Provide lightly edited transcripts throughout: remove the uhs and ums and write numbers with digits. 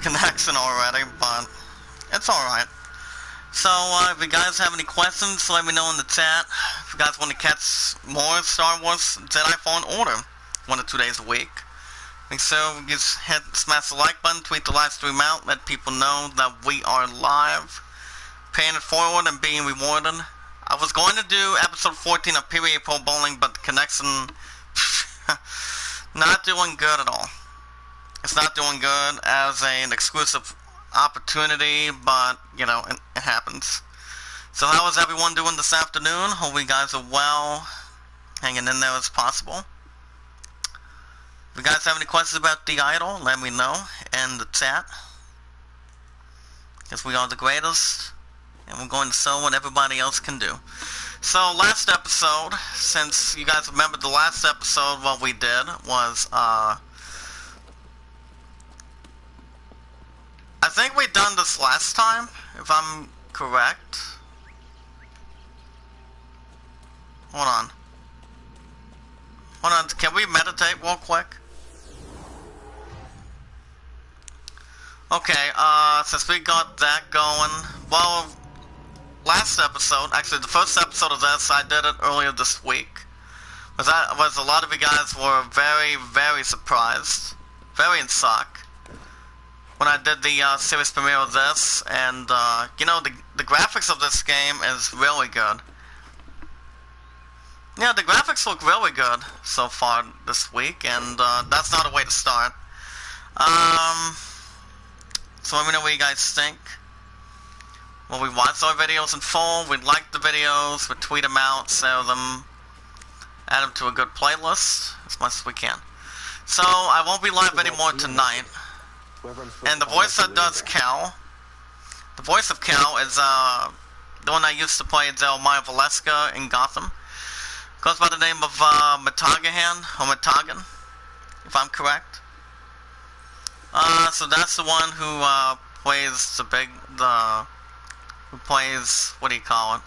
connection already, but it's alright. So, if you guys have any questions, let me know in the chat. If you guys want to catch more Star Wars Jedi Fallen Order 1 or 2 days a week, make sure you just smash the like button, tweet the live stream out, let people know that we are live, paying it forward and being rewarded. I was going to do episode 14 of PvE Pro Bowling, but the connection not doing good at all. It's not doing good as an exclusive opportunity, but, you know, it happens. So how is everyone doing this afternoon? Hope you guys are well, hanging in there as possible. If you guys have any questions about the idol, let me know in the chat. Because we are the greatest, and we're going to show what everybody else can do. So last episode, since you guys remember the last episode, what we did was, I think we done this last time, if I'm correct. Hold on. Hold on, can we meditate real quick? Okay, since we got that going, well, last episode, actually the first episode of this, I did it earlier this week. Was a lot of you guys were very, very surprised, very in shock, when I did the series premiere of this, and you know, the graphics of this game is really good. Yeah, the graphics look really good so far this week, and that's not a way to start. So let me know what you guys think. Well, we watch our videos in full, we like the videos, we tweet them out, share them, add them to a good playlist as much as we can. So, I won't be live anymore tonight. And the voice that does Cal, the voice of Cal is the one I used to play Jeremiah Valeska in Gotham. Goes by the name of Matagahan, or Matagan, if I'm correct. So that's the one who plays who plays, what do you call it?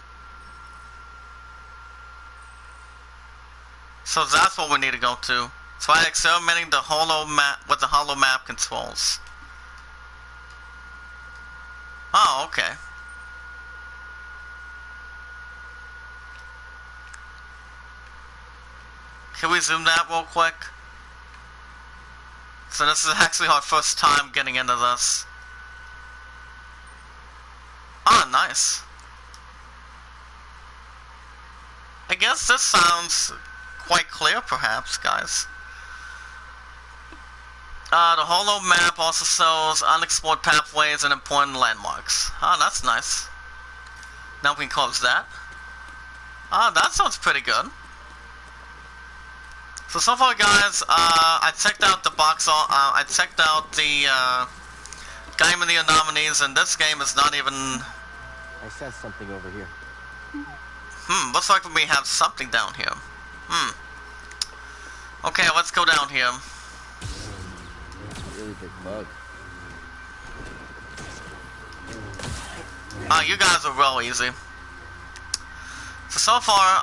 So that's what we need to go to. So I'm experimenting the holo map with the holo map controls. Oh, okay. Can we zoom that real quick? So this is actually our first time getting into this. Ah, nice. I guess this sounds quite clear, perhaps, guys. The holo map also shows unexplored pathways and important landmarks. Ah, that's nice. Now we can close that. Ah, that sounds pretty good. So far, guys, I checked out the I checked out the Game of the Year nominees, and this game is not even. I sense something over here. Looks like we have something down here. Okay, let's go down here. That's a really big bug. You guys are real easy. So far,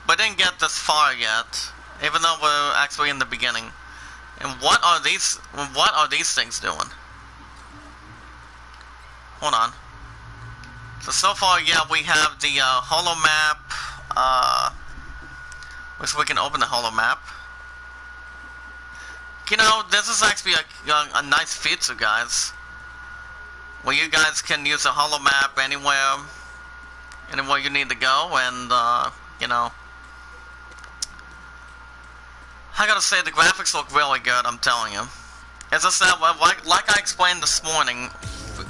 we didn't get this far yet, even though we're actually in the beginning. And what are these things doing? Hold on. So far, yeah, we have the holo map, which we can open the holo map. You know, this is actually a nice feature, guys, where you guys can use a holo map anywhere you need to go, and you know, I gotta say, the graphics look really good, I'm telling you. As I said, like I explained this morning,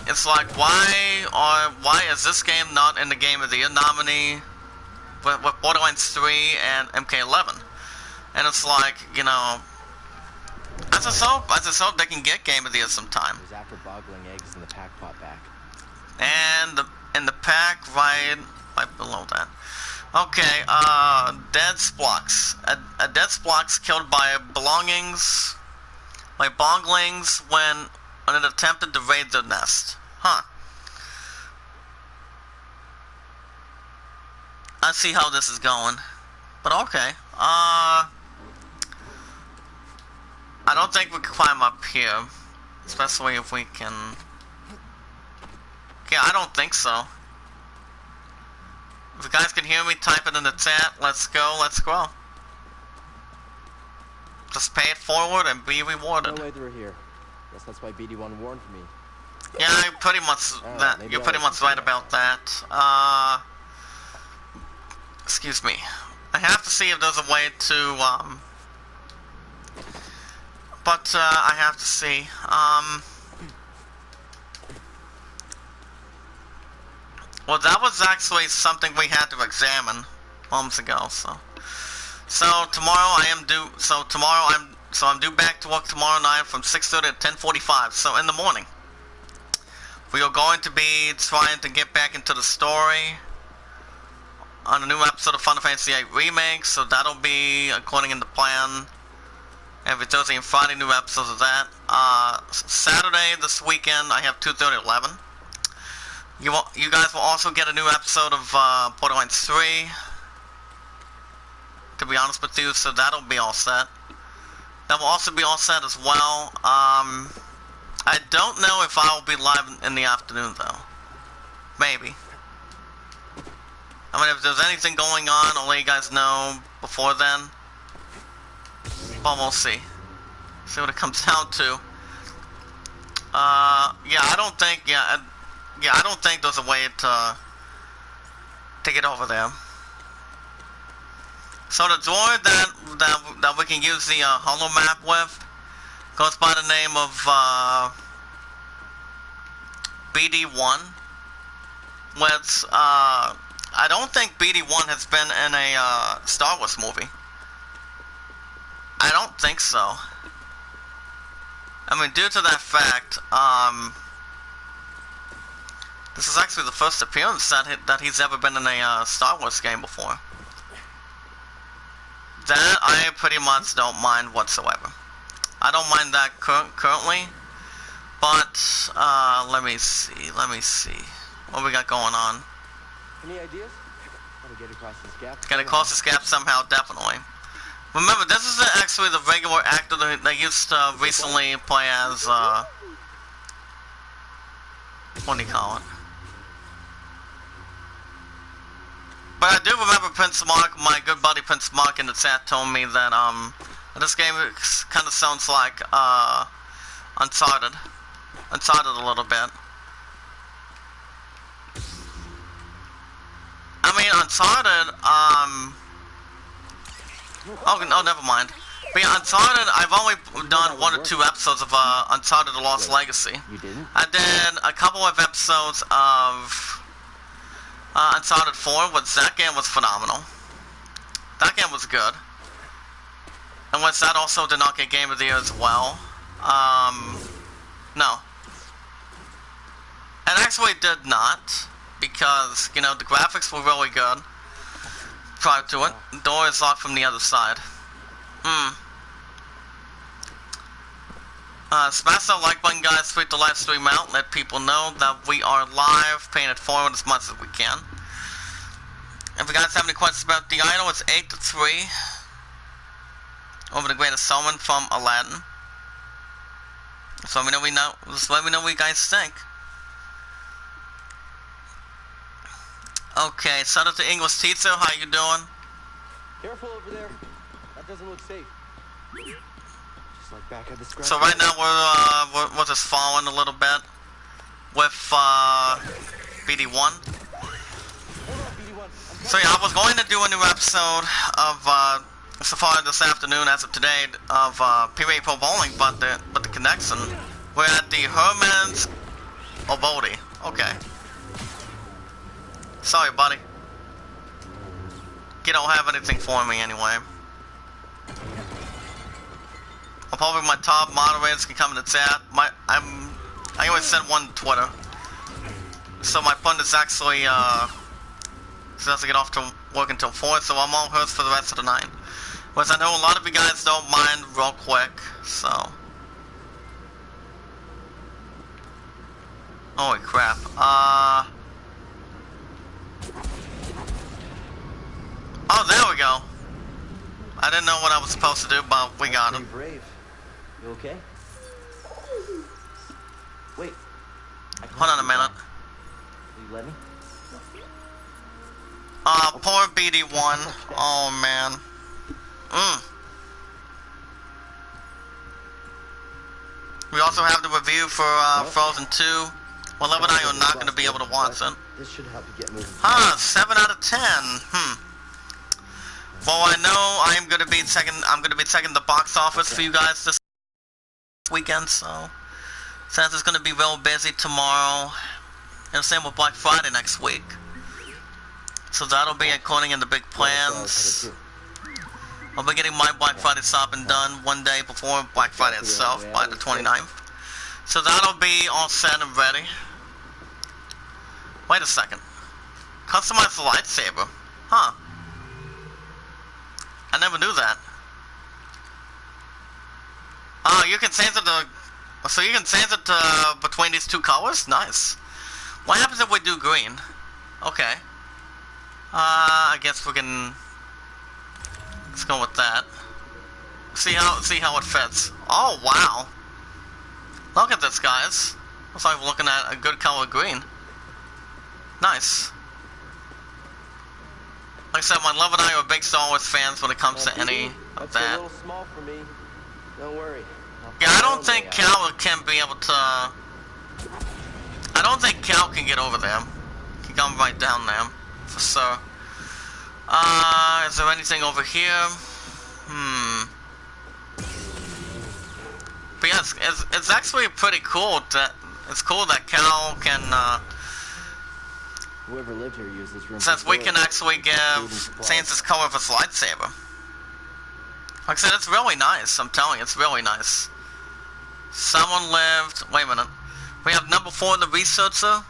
it's like, why is this game not in the Game of the Year nominee with Borderlands 3 and MK11? And it's like, you know, I just hope they can get Game of the Year sometime. There's after boggling eggs in the pack pot back. And in the pack right below that. Okay, dead splocks. A dead splocks killed by bonglings when it attempted to raid their nest. Huh. I see how this is going. But okay. I don't think we can climb up here. Especially if we can... Yeah, I don't think so. If you guys can hear me, type it in the chat. Let's go, let's grow. Just pay it forward and be rewarded. No way through here. Guess that's why BD1 warned me. Yeah, you're pretty much you're pretty much right about that. Excuse me. I have to see if there's a way to but I have to see. Well, that was actually something we had to examine moments ago. So tomorrow I'm due back to work tomorrow night from 6:30 to 10:45. So in the morning, we are going to be trying to get back into the story on a new episode of Final Fantasy VIII Remake. So that'll be according to the plan. Every Thursday and Friday, new episodes of that. Saturday this weekend, I have 2:30 to 11. You guys will also get a new episode of Borderlands 3. To be honest with you, so that'll be all set. That will also be all set as well. I don't know if I will be live in the afternoon though. Maybe. I mean, if there's anything going on, I'll let you guys know before then. Well, we'll see. See what it comes down to. Yeah, I don't think. Yeah, I don't think there's a way to get over there. So the droid that we can use the holo map with goes by the name of BD1. Which I don't think BD1 has been in a Star Wars movie. I don't think so. I mean, due to that fact, this is actually the first appearance that he's ever been in a Star Wars game before. That I pretty much don't mind whatsoever. I don't mind that currently, but let me see what we got going on. Any ideas? Gotta get across this gap. Gotta cross this gap somehow, definitely. Remember, this is actually the regular actor that used to recently play as what do you call it? But I do remember Prince Mark, my good buddy Prince Mark in the chat told me that this game kind of sounds like Uncharted a little bit. I mean, Uncharted, oh, never mind. But yeah, Uncharted, I've only done 1 or 2 episodes of Uncharted: The Lost Legacy. You didn't? I did a couple of episodes of Uncharted 4, which that game was phenomenal. That game was good. And which that also did not get Game of the Year as well. No. It actually did not, because, you know, the graphics were really good prior to it. The door is locked from the other side. Smash that like button, guys. Tweet the live stream out. Let people know that we are live, paying it forward as much as we can. If you guys have any questions about the idol, it's 8-3 over the greatest summon from Aladdin. So let me know. Just let me know what you guys think. Okay, shout out to English teacher. How you doing? Careful over there. That doesn't look safe. Just like back at the scratch. So right now we're just following a little bit with BD1. So yeah, I was going to do a new episode of Safari this afternoon, as of today, of PvE Pro Bowling, but the connection. We're at the Herman's Obodi. Okay. Sorry, buddy. You don't have anything for me anyway. I'll probably my top moderators can come in the chat. I always sent one to Twitter. So my fund is actually doesn't get off to work until 4, so I'm all hers for the rest of the night. Which I know a lot of you guys don't mind real quick, so. Holy crap. Oh, there we go. I didn't know what I was supposed to do, but we got him. Brave. You okay? Wait. Hold on a minute. Will you let me? Poor BD1. Oh, man. We also have the review for Frozen 2. Well, Love and I are not going to be able to watch it. This should help you get moving. 7 out of 10. Well, I know I'm going to be checking the box office for you guys this weekend, so since it's going to be real busy tomorrow, and same with Black Friday next week. So that'll be according to the big plans. I'll be getting my Black Friday shopping done one day before Black Friday itself, by the 29th. So that'll be all set and ready. Wait a second. Customize the lightsaber. Huh. I never knew that. Oh, you can change it to... So you can change it to between these two colors? Nice. What happens if we do green? Okay. I guess we can... Let's go with that. See how it fits. Oh, wow. Look at this, guys. Looks like we're looking at a good color green. Nice. Like I said, my love and I are big Star Wars fans when it comes to any of that. That's a little small for me. Don't worry. Yeah, I don't think Cal can be able to... I don't think Cal can get over there. He can come right down there, for sure. Is there anything over here? But yeah, it's actually pretty cool that... It's cool that Cal can, Whoever lived here used this room. since we can actually change this color of his lightsaber. Like I said, it's really nice. I'm telling you, it's really nice. Someone lived... Wait a minute. We have number 4, the researcher.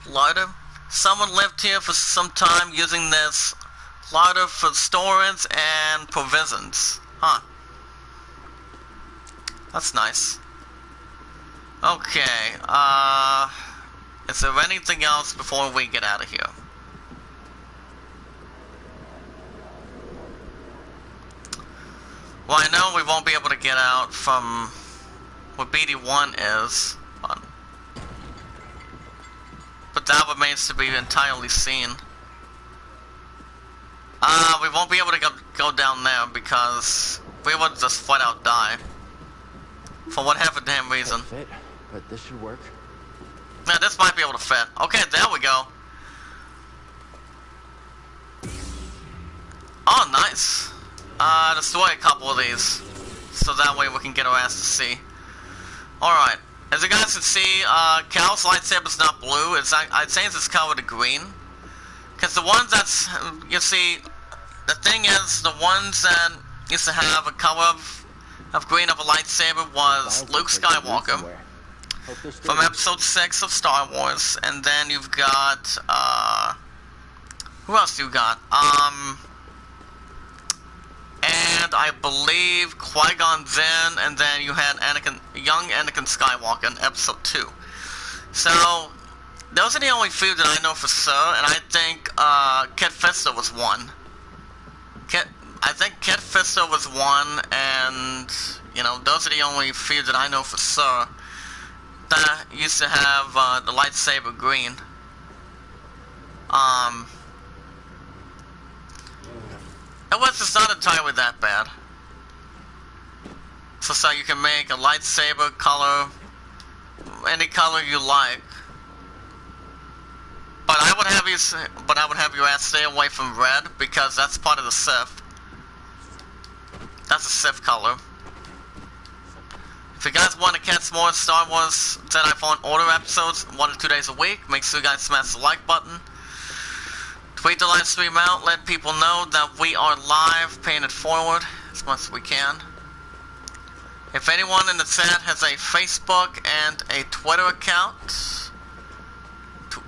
Larder. Someone lived here for some time using this larder for storage and provisions. Huh. That's nice. Okay. Is there anything else before we get out of here? Well, I know we won't be able to get out from what BD1 is, but that remains to be entirely seen. We won't be able to go down there because we would just flat out die. For whatever damn reason. Fit, but this should work. Yeah, this might be able to fit. Okay, there we go. Oh, nice. Destroy a couple of these, so that way we can get our ass to see. Alright, as you guys can see, Cal's lightsaber is not blue. I'd say it's color to green. Because the ones that's, you see, the thing is, the ones that used to have a color of green of a lightsaber was Luke Skywalker from episode 6 of Star Wars. And then you've got, who else you got? And I believe Qui-Gon Jinn, and then you had young Anakin Skywalker in episode 2. So, those are the only few that I know for sure, and I think, Kit Fisto was one. I think Kit Fisto was one, and, you know, those are the only few that I know for sure that used to have, the lightsaber green. It was just not entirely that bad. So you can make a lightsaber color, any color you like. But I would have you ask stay away from red because that's part of the Sith. That's a Sith color. If you guys want to catch more Star Wars Jedi Fallen Order episodes 1 to 2 days a week, make sure you guys smash the like button. Tweet the live stream out, let people know that we are live, paying it forward as much as we can. If anyone in the chat has a Facebook and a Twitter account,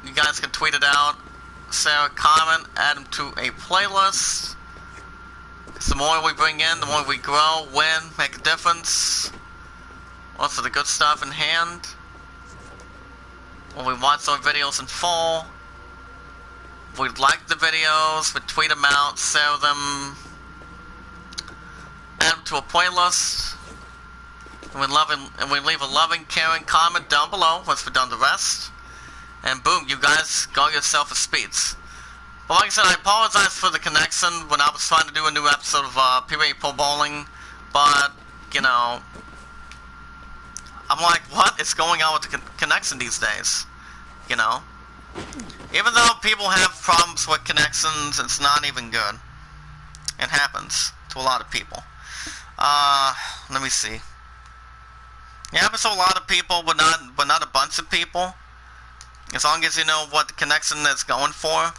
you guys can tweet it out, share a comment, add them to a playlist. The more we bring in, the more we grow, win, make a difference. Also the good stuff in hand. When we watch our videos in full, we like the videos, we tweet them out, share them, add them to a playlist. And we leave a loving, caring comment down below once we've done the rest. And boom, you guys got yourself a speeds. But like I said, I apologize for the connection when I was trying to do a new episode of PvE Pro Bowling. But, you know, I'm like, what is going on with the connection these days? You know? Even though people have problems with connections, it's not even good. It happens to a lot of people. Let me see. It happens to a lot of people, but not a bunch of people. As long as you know what the connection is going for.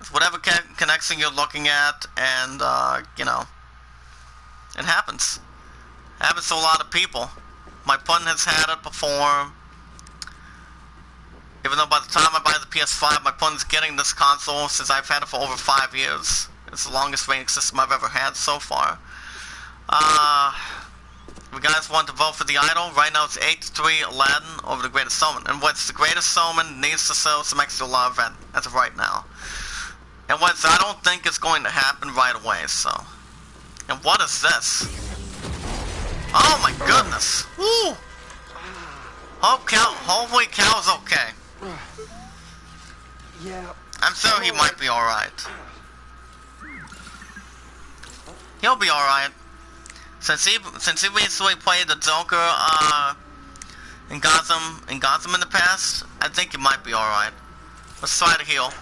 It's whatever connection you're looking at, and, you know, it happens. It happens to a lot of people. My pun has had it before. Even though by the time I buy the PS5, my pun's getting this console since I've had it for over 5 years. It's the longest reigning system I've ever had so far. If you guys want to vote for the idol, right now it's 8-3 Aladdin over the Greatest Showman. And what's the Greatest Showman needs to sell some extra love as of right now. And what's I don't think it's going to happen right away, so. And what is this? Oh my goodness! Woo! Hopefully Cal's okay. Yeah. I'm sure he might be alright. He'll be alright. Since he recently played the Joker in Gotham in the past, I think he might be alright. Let's try to heal.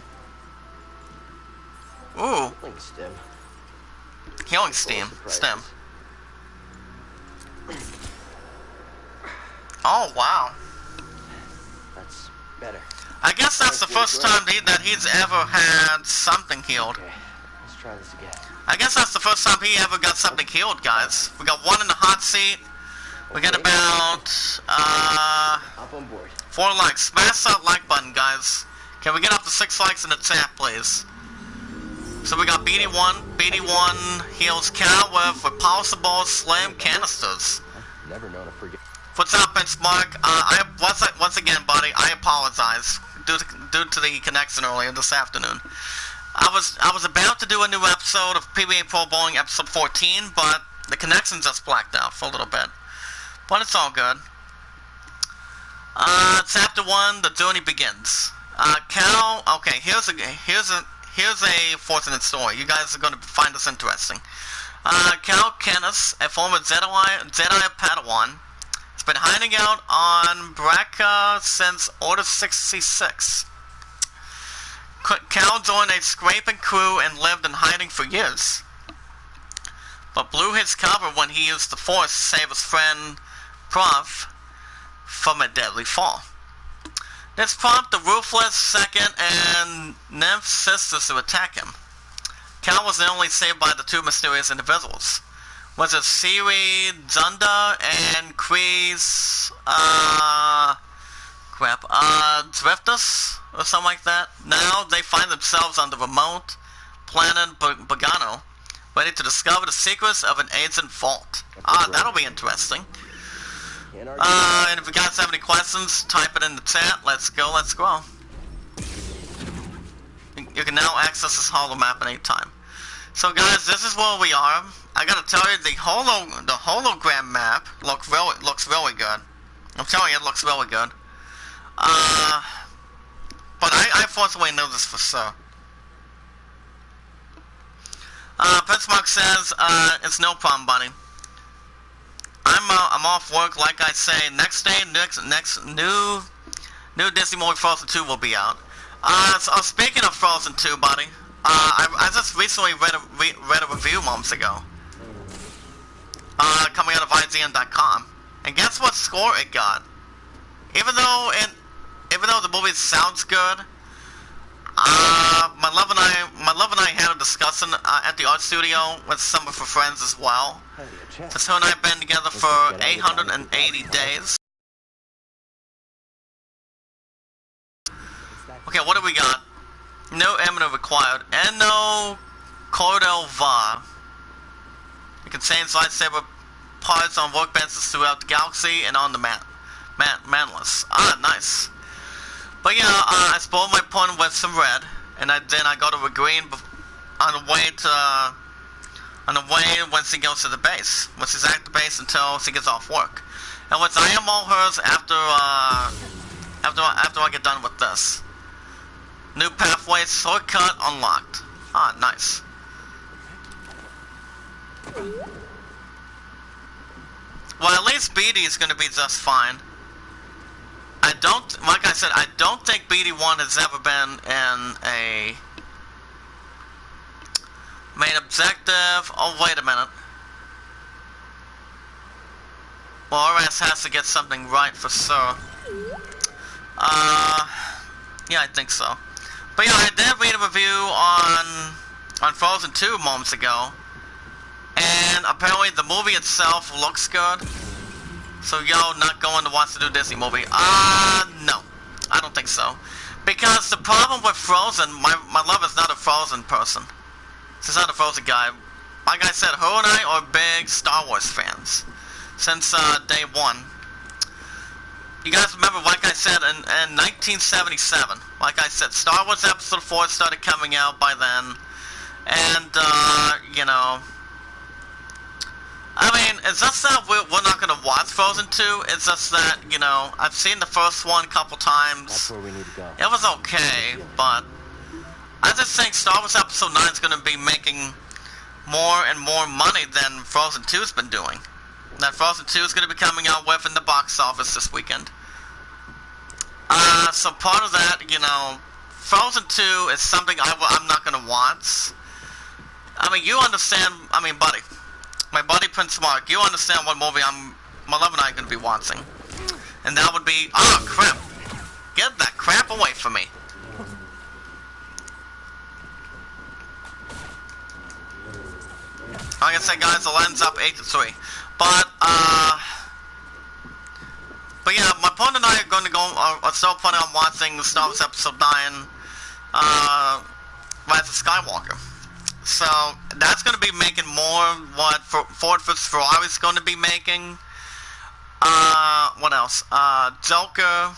Ooh. Healing stem. Oh wow. That's better. I guess that's the first time that he's ever had something healed. Okay, let's try this again. I guess that's the first time he ever got something healed, guys. We got one in the hot seat. We got about Hop on board. 4 likes. Smash that like button, guys. Can we get up to 6 likes in the chat, please? So we got BD1 heals Cal with possible slam canisters. I've never known to forget. What's up, Benchmark? Once again, buddy, I apologize due to the connection earlier this afternoon. I was about to do a new episode of PvE Pro Bowling episode 14, but the connection just blacked out for a little bit. But it's all good. Chapter 1, the journey begins. Cal, okay, here's a fortunate story. You guys are going to find this interesting. Cal Canis, a former Jedi Padawan, has been hiding out on Braca since Order 66. Cal joined a scraping crew and lived in hiding for years, but blew his cover when he used the Force to save his friend Prof from a deadly fall. This prompted the Ruthless Second and Nymph sisters to attack him. Cal was only saved by the 2 mysterious individuals. Was it Siri Zunda and Kreese, Driftus, or something like that? Now they find themselves on the remote planet Bogano, ready to discover the secrets of an ancient vault. That'll be interesting. And if you guys have any questions, type it in the chat. Let's go, let's grow. You can now access this holo map at any time. So guys, this is where we are. I gotta tell you, the hologram map looks really good. I'm telling you, it looks really good. But I fortunately know this for sure. Prince Mark says, it's no problem, buddy. I'm off work, like I say. Next day, next new Disney movie Frozen 2 will be out. So speaking of Frozen 2, buddy, I just recently read a review months ago, coming out of IGN.com, and guess what score it got? Even though the movie sounds good, my love and I had a discussion at the art studio with some of her friends as well. Since her and I have been together for 880 days. Okay, what do we got? No ammo required, and no Cordell Va. It contains lightsaber parts on workbenches throughout the galaxy and on the mantless. Nice. But yeah, I spoiled my pun with some red, and then I got over green on the way to on the way once he goes to the base. Once he's at the base until he gets off work. And once I am all hers after I get done with this. New pathway, shortcut unlocked. Ah, nice. Well, at least BD is going to be just fine. Like I said, I don't think BD1 has ever been in a main objective. Oh, wait a minute. Well, RS has to get something right for sure. Yeah, I think so. But yeah, I did read a review on Frozen 2 moments ago. And apparently the movie itself looks good. So yo, not going to watch the new Disney movie? No. I don't think so. Because the problem with Frozen, my love is not a Frozen person. She's not a Frozen guy. Like I said, her and I are big Star Wars fans. Since day one. You guys remember, like I said, in 1977, like I said, Star Wars Episode 4 started coming out by then. And, you know, I mean, it's just that we're not going to watch Frozen 2. It's just that, you know, I've seen the first one a couple times. That's where we need to go. It was okay, but I just think Star Wars Episode 9 is going to be making more and more money than Frozen 2's been doing. That Frozen 2 is going to be coming out with in the box office this weekend. So part of that, you know, Frozen 2 is something I'm not going to watch. I mean, you understand, I mean, buddy. My buddy Prince Mark, you understand what movie my love and I are going to be watching. And that would be, oh crap. Get that crap away from me. Like I said, guys, the ends up 8-3. But yeah, my partner and I are going to go, are still planning on watching Star Wars Episode 9, Rise of Skywalker. So, that's going to be making more what Ford vs. Ferrari is going to be making. What else? Joker.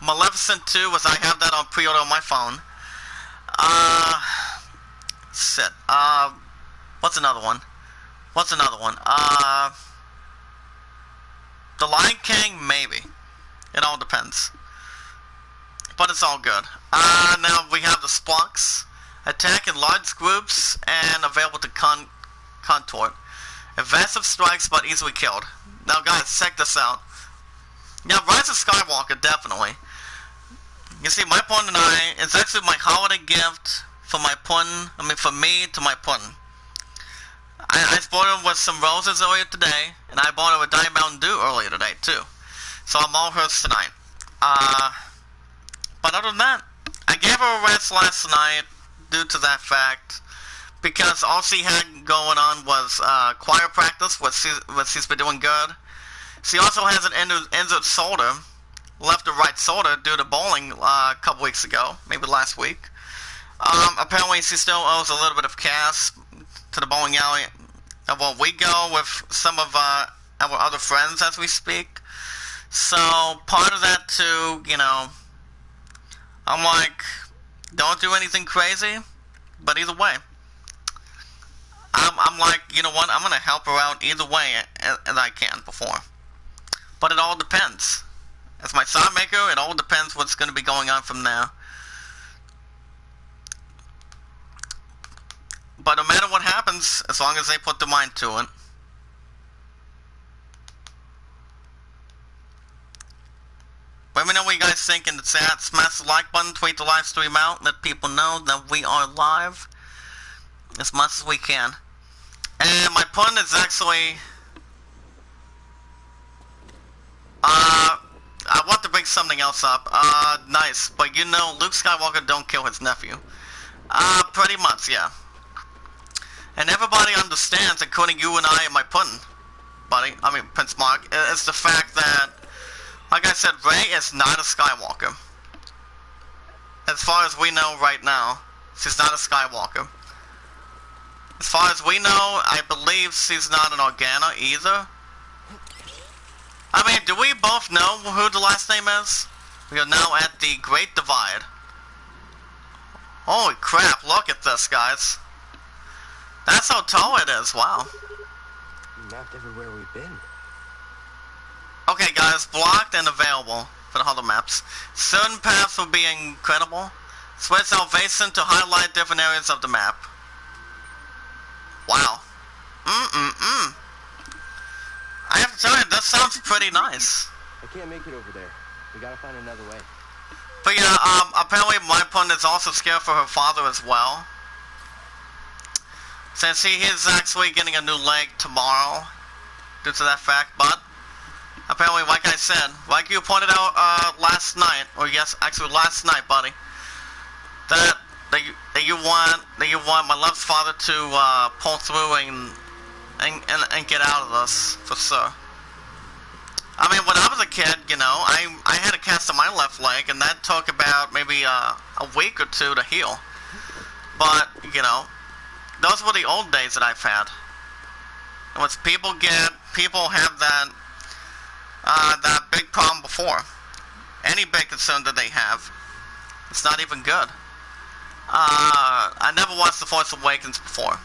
Maleficent 2, was I have that on pre-order on my phone. Shit. What's another one? The Lion King, maybe. It all depends. But it's all good. Now we have the Splunks. Attack in large groups and available to contort. Evasive strikes but easily killed. Now guys, check this out. Yeah, Rise of Skywalker, definitely. You see, my partner and I, it's actually my holiday gift for my pudding, for me to my pudding. I bought him with some roses earlier today, and I bought him a Diet Mountain Dew earlier today, too. So I'm all hers tonight. But other than that, I gave her a rest last night due to that fact, because all she had going on was choir practice, which she's been doing good. She also has an injured shoulder, left or right shoulder, due to bowling a couple weeks ago, maybe last week. Apparently she still owes a little bit of cash to the bowling alley. Well, we go with some of our other friends as we speak. So, part of that too, you know, I'm like, don't do anything crazy, but either way, I'm like, you know what, I'm going to help her out either way as I can before. But it all depends. As my sound maker, it all depends what's going to be going on from there. But no matter what happens, as long as they put their mind to it. Let me know what you guys think in the chat. Smash the like button, tweet the live stream out, let people know that we are live as much as we can. And my pun is actually, I want to bring something else up. Nice, but you know, Luke Skywalker don't kill his nephew. Pretty much, yeah. And everybody understands, including you and I and my pun, buddy, Prince Mark, it's the fact that, like I said, Rey is not a Skywalker. As far as we know right now, she's not a Skywalker. As far as we know, I believe she's not an Organa either. I mean, do we both know who the last name is? We are now at the Great Divide. Holy crap, look at this, guys. That's how tall it is, wow. Mapped everywhere we've been. Okay guys, blocked and available for the holo maps. Certain paths will be incredible. Switch elevation to highlight different areas of the map. Wow. I have to tell you, that sounds pretty nice. I can't make it over there. We gotta find another way. But yeah, apparently my opponent is also scared for her father as well. Since he is actually getting a new leg tomorrow, due to that fact, but apparently, like I said, like you pointed out last night, or yes, actually last night, buddy, that you want my loved father to pull through and get out of this for sure. I mean, when I was a kid, you know, I had a cast on my left leg, and that took about maybe a week or two to heal. But you know, those were the old days that I've had. And once people have that that big problem before. Any big concern that they have, it's not even good. I never watched The Force Awakens before.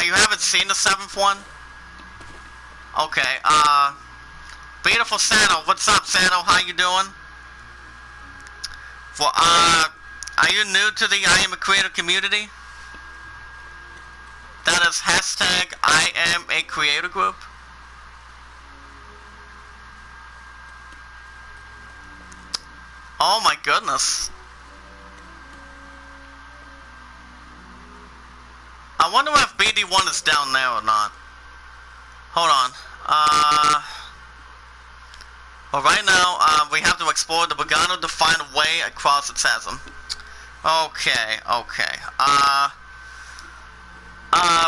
You haven't seen the 7th one? Okay, beautiful Sano, what's up Sano, how you doing? Well, are you new to the I Am a Creator community? That is hashtag I Am a Creator group. Oh my goodness. I wonder if BD1 is down there or not. Hold on. Well, right now, we have to explore the Bogano to find a way across the chasm. Okay.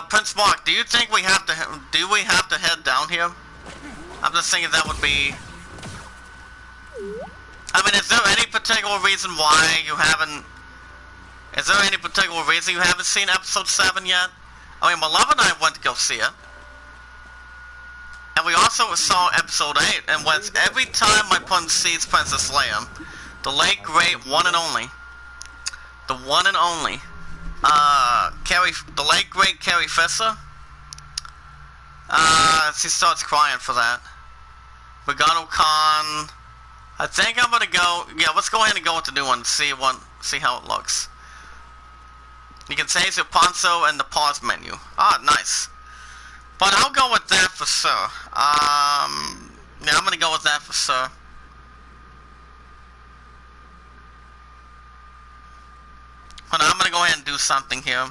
Prince Mark, do you think we have to head down here? I'm just thinking that would be... I mean, is there any particular reason why you haven't... Is there any particular reason you haven't seen episode 7 yet? I mean, my love and I went to go see it. And we also saw episode 8, and what's every time my opponent sees Princess Leia, the late great one and only, the late great Carrie Fisher, she starts crying for that. Bogano Khan, I think I'm gonna go, yeah, let's go ahead and go with the new one, see how it looks. You can change your poncho and the pause menu. Ah, nice. But I'll go with that for sure. Yeah, I'm gonna go with that for sure. Hold on, I'm gonna go ahead and do something here.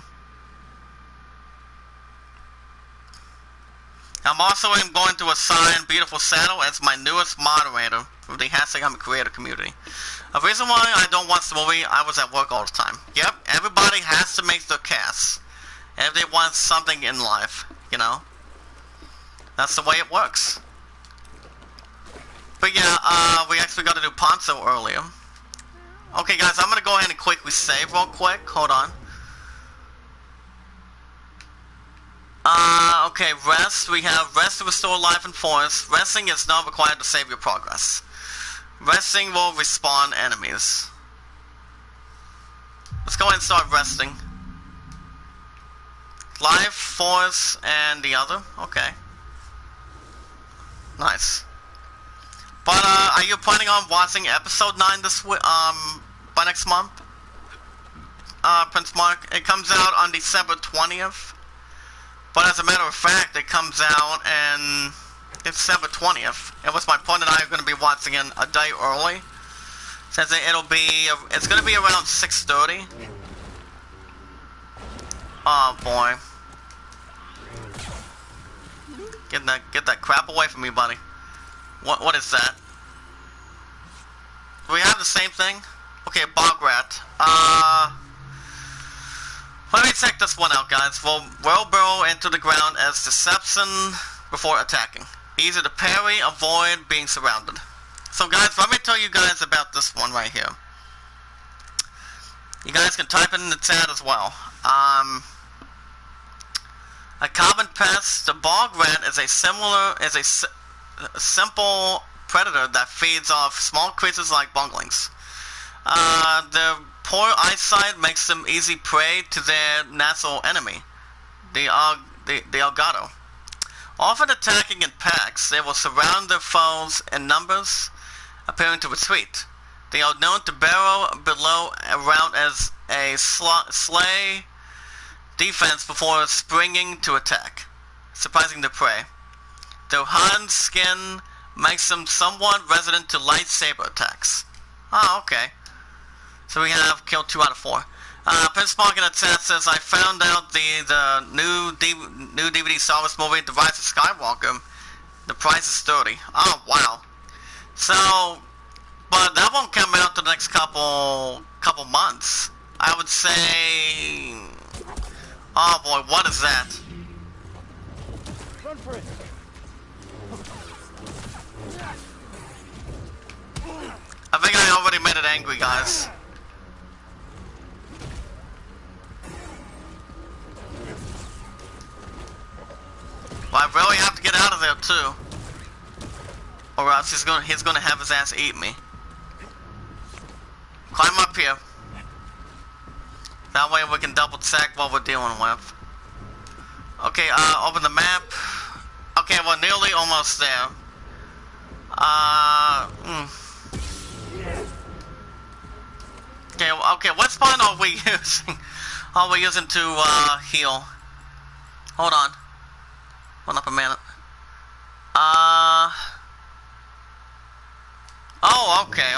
I'm also going to assign Beautiful Saddle as my newest moderator for the hashtag I'm a Creator community. The reason why I don't watch the movie, I was at work all the time. Yep, everybody has to make their casts if they want something in life, you know? That's the way it works. But yeah, we actually got to do Ponzo earlier. Okay guys, I'm gonna go ahead and quickly save real quick, hold on. Okay, rest, we have rest to restore life and force. Resting is not required to save your progress. Resting will respawn enemies. Let's go ahead and start resting. Life, force, and the other, okay. Nice. But, are you planning on watching episode 9 by next month? Prince Mark, it comes out on December 20th. But as a matter of fact, it comes out on December 20th. And what's my point, and I are going to be watching it a day early. Since it's going to be around 6:30. Oh boy. Get that crap away from me, buddy. What is that? Do we have the same thing? Okay, bog rat. Let me check this one out, guys. We'll burrow into the ground as deception before attacking. Easy to parry, avoid being surrounded. So guys, let me tell you guys about this one right here. You guys can type it in the chat as well. A common pest, the bog rat is a simple predator that feeds off small creatures like bunglings. Their poor eyesight makes them easy prey to their natural enemy, the Elgato. Often attacking in packs, they will surround their foes in numbers, appearing to retreat. They are known to burrow below around as a slay defense before springing to attack, surprising the prey. Their hardened skin makes them somewhat resistant to lightsaber attacks. Oh, okay. So we have killed 2 out of 4. Prince Mark in the chat says, I found out the new DVD Star Wars movie, The Rise of Skywalker. The price is $30. Oh, wow. So, but that won't come out the next couple months. I would say... Oh boy, what is that? Run for it. I think I already made it angry, guys. Well, I really have to get out of there too, or else he's gonna have his ass eat me. Climb up here. That way we can double check what we're dealing with. Okay, open the map. Okay, we're nearly almost there. Okay, what spawn are we using? Are we using to heal? Hold on. Hold up a minute. Oh, okay.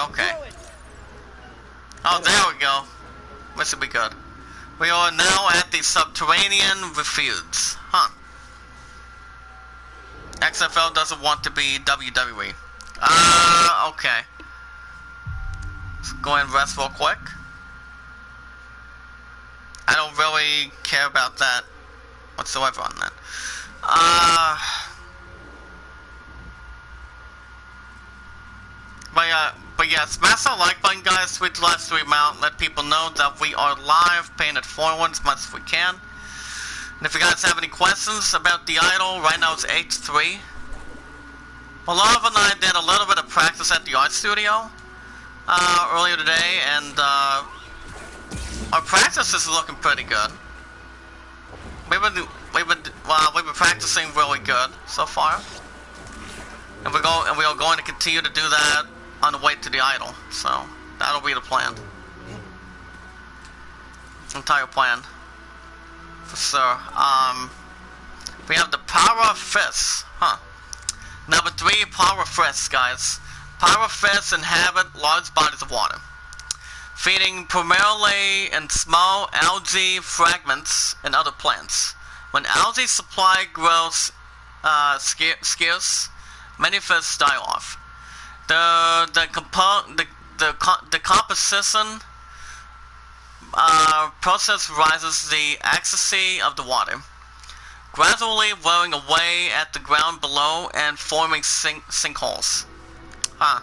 Oh, there we go. This will be good. We are now at the Subterranean Refuge. Huh. XFL doesn't want to be WWE. Okay. Let's go and rest real quick. I don't really care about that whatsoever on that. But yeah, smash that like button, guys. Tweet the live stream out. Let people know that we are live, paying it forward as much as we can. And if you guys have any questions about the idol, right now it's 8-3. Well, Love and I did a little bit of practice at the art studio earlier today, and our practice is looking pretty good. We've been practicing really good so far, and we are going to continue to do that on the way to the idol. So that'll be the plan, entire plan, for sure. We have the power of fists, huh? Number 3, power of fists, guys. Power of fists inhabit large bodies of water, feeding primarily in small algae fragments and other plants. When algae supply grows scarce, many fish die off. The composition process rises the acidity of the water, gradually wearing away at the ground below and forming sinkholes. Huh.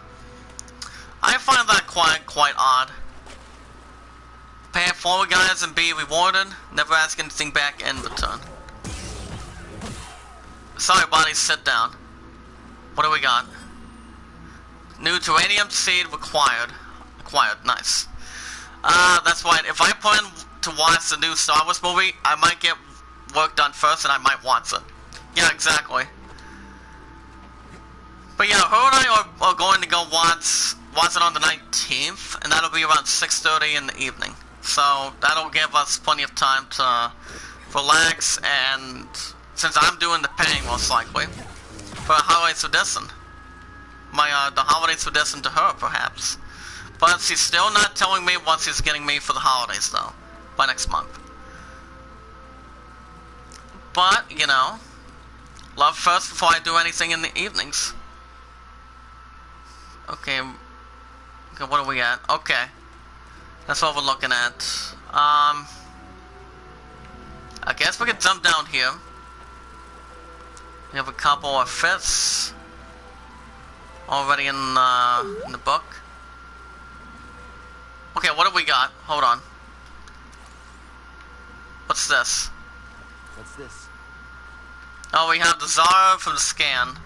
I find that quite odd. Pay it forward, guys, and be rewarded. Never ask anything back in return. Sorry, buddy, sit down. What do we got? New Terranium seed required. Acquired, nice. That's right. If I plan to watch the new Star Wars movie, I might get work done first and I might watch it. Yeah, exactly. But yeah, her and I are going to go watch it on the 19th, and that'll be around 6:30 in the evening. So that'll give us plenty of time to relax, and since I'm doing the paying most likely, for holiday tradition. The holiday tradition to her, perhaps. But she's still not telling me what she's getting me for the holidays, though, by next month. But, you know, love first before I do anything in the evenings. Okay, what are we at? Okay, that's what we're looking at. I guess we could jump down here. We have a couple of fists already in the book. Okay, what have we got? Hold on. What's this? What's this? Oh, we have the Zara from the scan.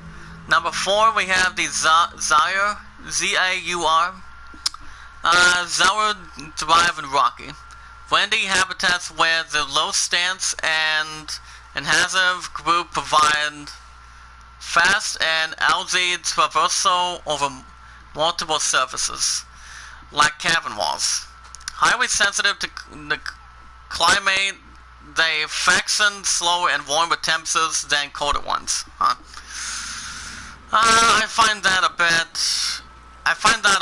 Number 4, we have the Zaur, Z-A-U-R. Zaur thrive in rocky, windy habitats where the low stance and and has a group provide fast and LZ traversal over multiple surfaces, like cavern walls. Highly sensitive to the climate, they fasten slower and warmer temperatures than colder ones. I find that a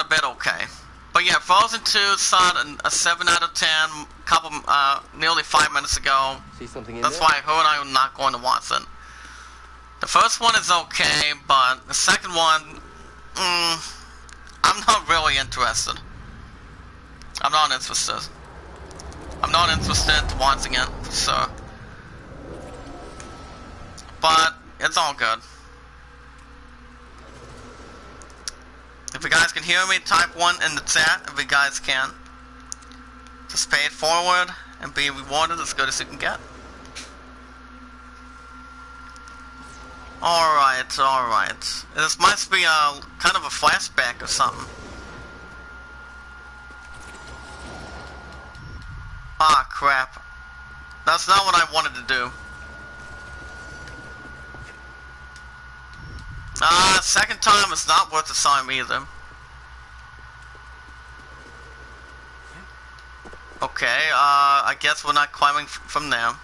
bit okay. But yeah, Frozen 2 saw a 7 out of 10 nearly 5 minutes ago. See something in That's there? why her and I are not going to watch it. The first one is okay, but the second one, I'm not really interested. I'm not interested in watching it, for sure. But it's all good. If you guys can hear me, type 1 in the chat if you guys can. Just pay it forward and be rewarded as good as you can get. Alright, alright. This must be a kind of a flashback or something. Ah, crap. That's not what I wanted to do. Second time is not worth the time either. Okay, I guess we're not climbing from there.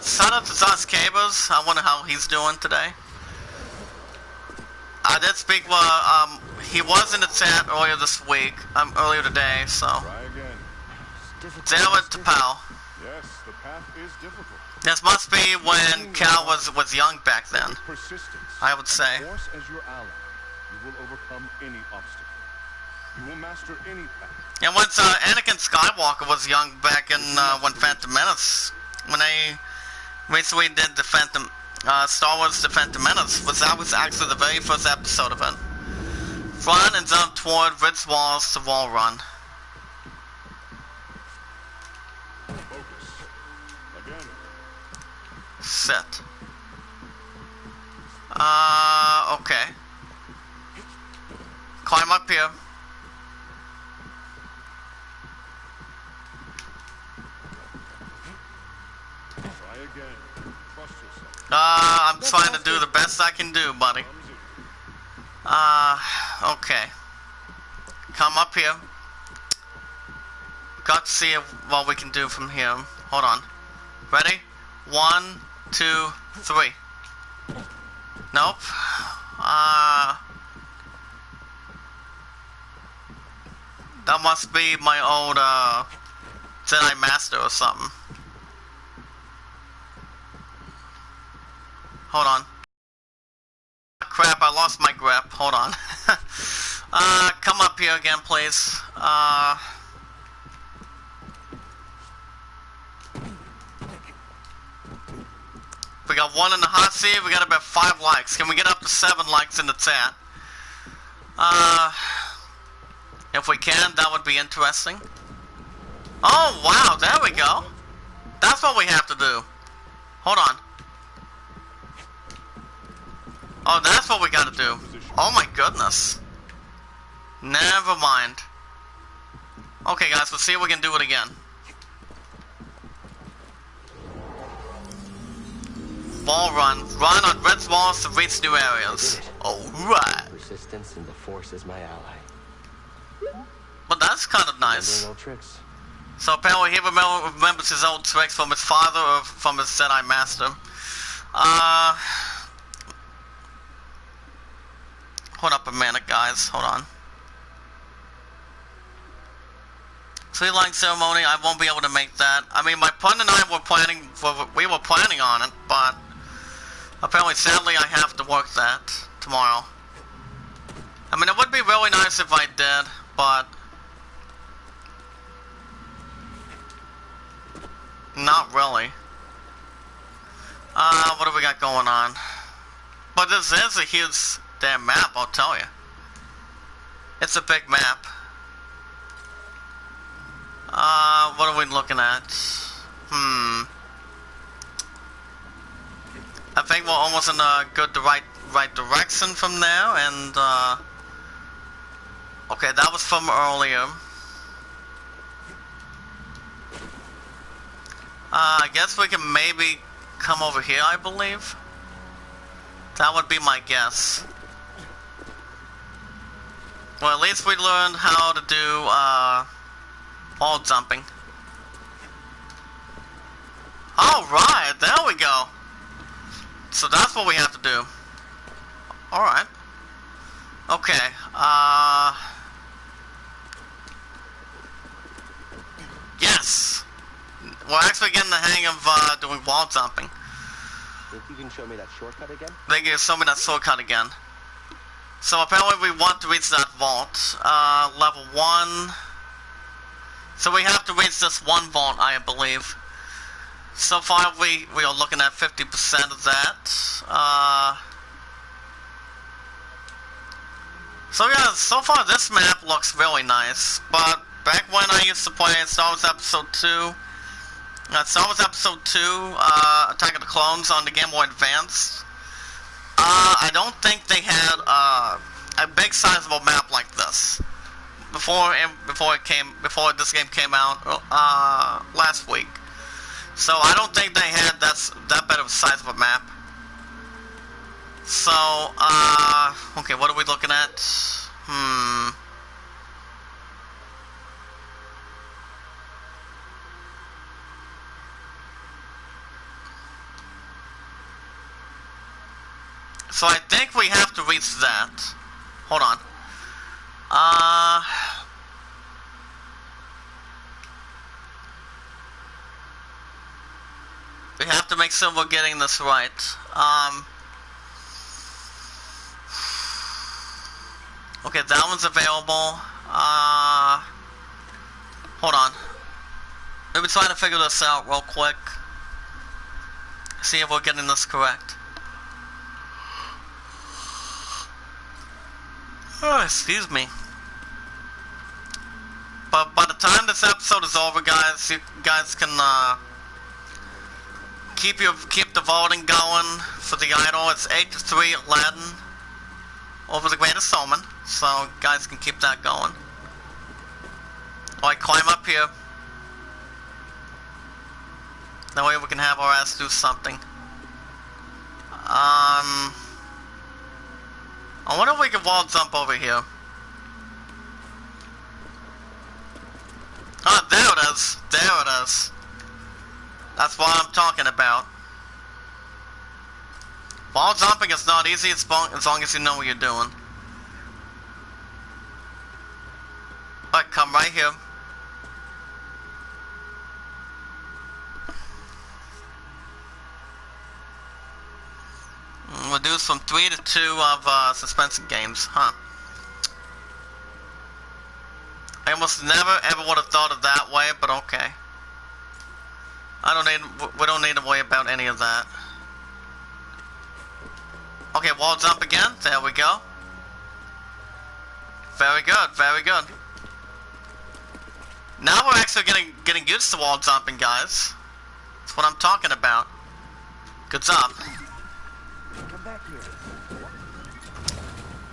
Shout out to Josh Cabers. I wonder how he's doing today. I did speak, he was in the chat earlier this week, earlier today, so. Try again. David to Pal. Yes, the path is difficult. This must be when Cal was young back then, With persistence, I would say. force as your ally, you will overcome any obstacle. You will master any path. And once Anakin Skywalker was young back in when Phantom Menace, when they recently did the Star Wars The Phantom Menace, that was actually the very first episode of it. Run and jump toward ridge walls to wall run. Focus. Again. Sit. Okay. Climb up here. Try again. Trust yourself. I'm trying to do the best I can do, buddy. Clumsy. Okay. Come up here. Got to see what we can do from here. Hold on. Ready? 1, 2, 3. Nope. That must be my old, Jedi Master or something. Hold on. Crap, I lost my grip. Hold on. Come up here again, please. We got 1 in the hot seat. We got about 5 likes. Can we get up to 7 likes in the chat? If we can, that would be interesting. Oh, wow. There we go. That's what we have to do. Hold on. Oh, that's what we gotta do. Oh my goodness. Never mind. Okay, guys, let's see if we can do it again. Wall run. Run on red walls to reach new areas. Alright. Persistence and the Force is my ally. Well, that's kind of nice. No tricks. So apparently he remembers his old tricks from his father or from his Jedi Master. Hold up a minute, guys. Hold on. Tree lighting ceremony, I won't be able to make that. I mean, my partner and I were planning on it, but apparently, sadly, I have to work that tomorrow. I mean, it would be really nice if I did, but not really. What do we got going on? But this is a huge damn map, I'll tell you. It's a big map. What are we looking at? I think we're almost in a good right direction from there, and okay, that was from earlier. I guess we can maybe come over here, I believe. That would be my guess. Well, at least we learned how to do, wall jumping. Alright, there we go. So that's what we have to do. Alright. Okay, yes! We're actually getting the hang of, doing wall jumping. Think you can show me that shortcut again? They can show me that shortcut again. So apparently we want to reach that vault. Level 1. So we have to reach this one vault, I believe. So far we are looking at 50% of that. So yeah, so far this map looks really nice. But back when I used to play Star Wars Episode 2, Star Wars Episode 2, Attack of the Clones on the Game Boy Advance, I don't think they had a big sizable map like this before this game came out last week. So I don't think they had that bit of a size of a map. So okay, what are we looking at? So I think we have to reach that. Hold on. We have to make sure we're getting this right. Okay, that one's available. Hold on. Maybe trying to figure this out real quick. See if we're getting this correct. Oh, excuse me. But by the time this episode is over, guys, you guys can keep the voting going for the idol. It's 8-3 Aladdin over the Greatest Showman, so you guys can keep that going. Alright, climb up here. That way we can have our ass do something. I wonder if we can wall jump over here. Oh, there it is. There it is. That's what I'm talking about. Wall jumping is not easy as long as you know what you're doing. Alright, come right here. We'll do from 3 to 2 of suspense games, huh? I almost never ever would have thought of that way, but okay. We don't need to worry about any of that. Okay, wall jump again. There we go. Very good, very good. Now we're actually getting used to wall jumping, guys. That's what I'm talking about. Good job. Come back here.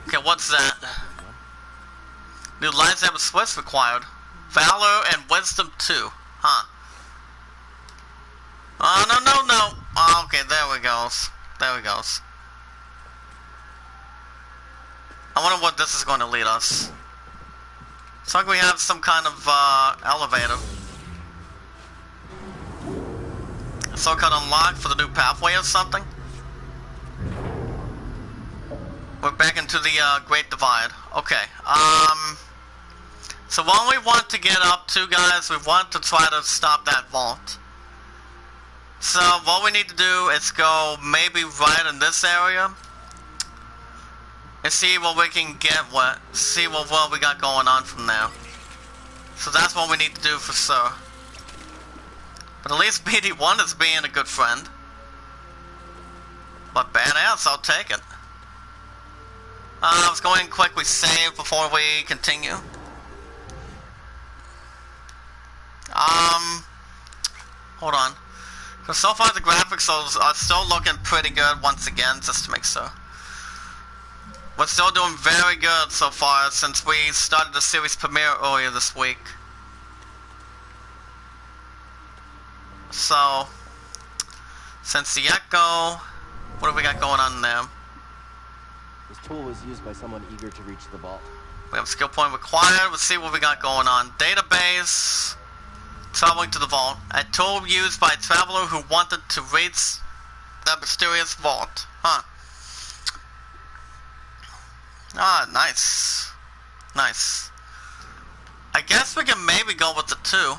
Okay, what's that? New lightsaber switch required. Valor and Wisdom 2. Huh. Oh, no. Oh, okay, there we goes. There we goes. I wonder what this is going to lead us. It's like we have some kind of elevator. Shortcut unlocked for the new pathway or something. We're back into the Great Divide. Okay. So what we want to get up to, guys, we want to try to stop that vault. So what we need to do is go maybe right in this area and see what we can get, see what we got going on from there. So that's what we need to do for sure. But at least BD1 is being a good friend. But badass, I'll take it. I was going to quickly save before we continue. Hold on. So far the graphics are still looking pretty good once again, just to make sure. We're still doing very good so far since we started the series premiere earlier this week. So, since the Echo, what do we got going on there? This tool was used by someone eager to reach the vault. We have a skill point required. Let's see what we got going on. Database. Traveling to the vault. A tool used by a traveler who wanted to reach that mysterious vault. Huh. Ah, nice. Nice. I guess we can maybe go with the 2.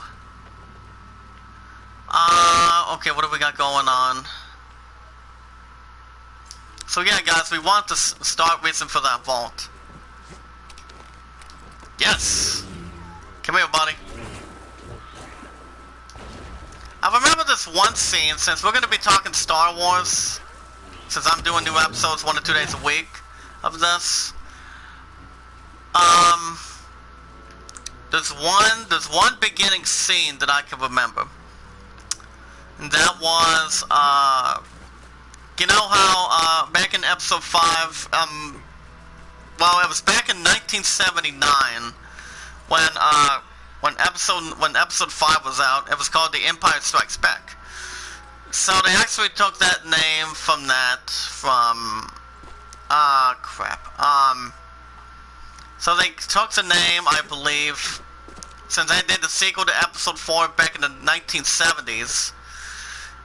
Okay, what do we got going on? So yeah, guys, we want to start reaching for that vault. Yes! Come here, buddy. I remember this one scene, since we're going to be talking Star Wars, since I'm doing new episodes 1 to 2 days a week of this. There's one beginning scene that I can remember. And that was, you know how, back in episode 5, well, it was back in 1979, when episode 5 was out. It was called The Empire Strikes Back. So they actually took that name from so they took the name, I believe, since they did the sequel to episode 4 back in the 1970s.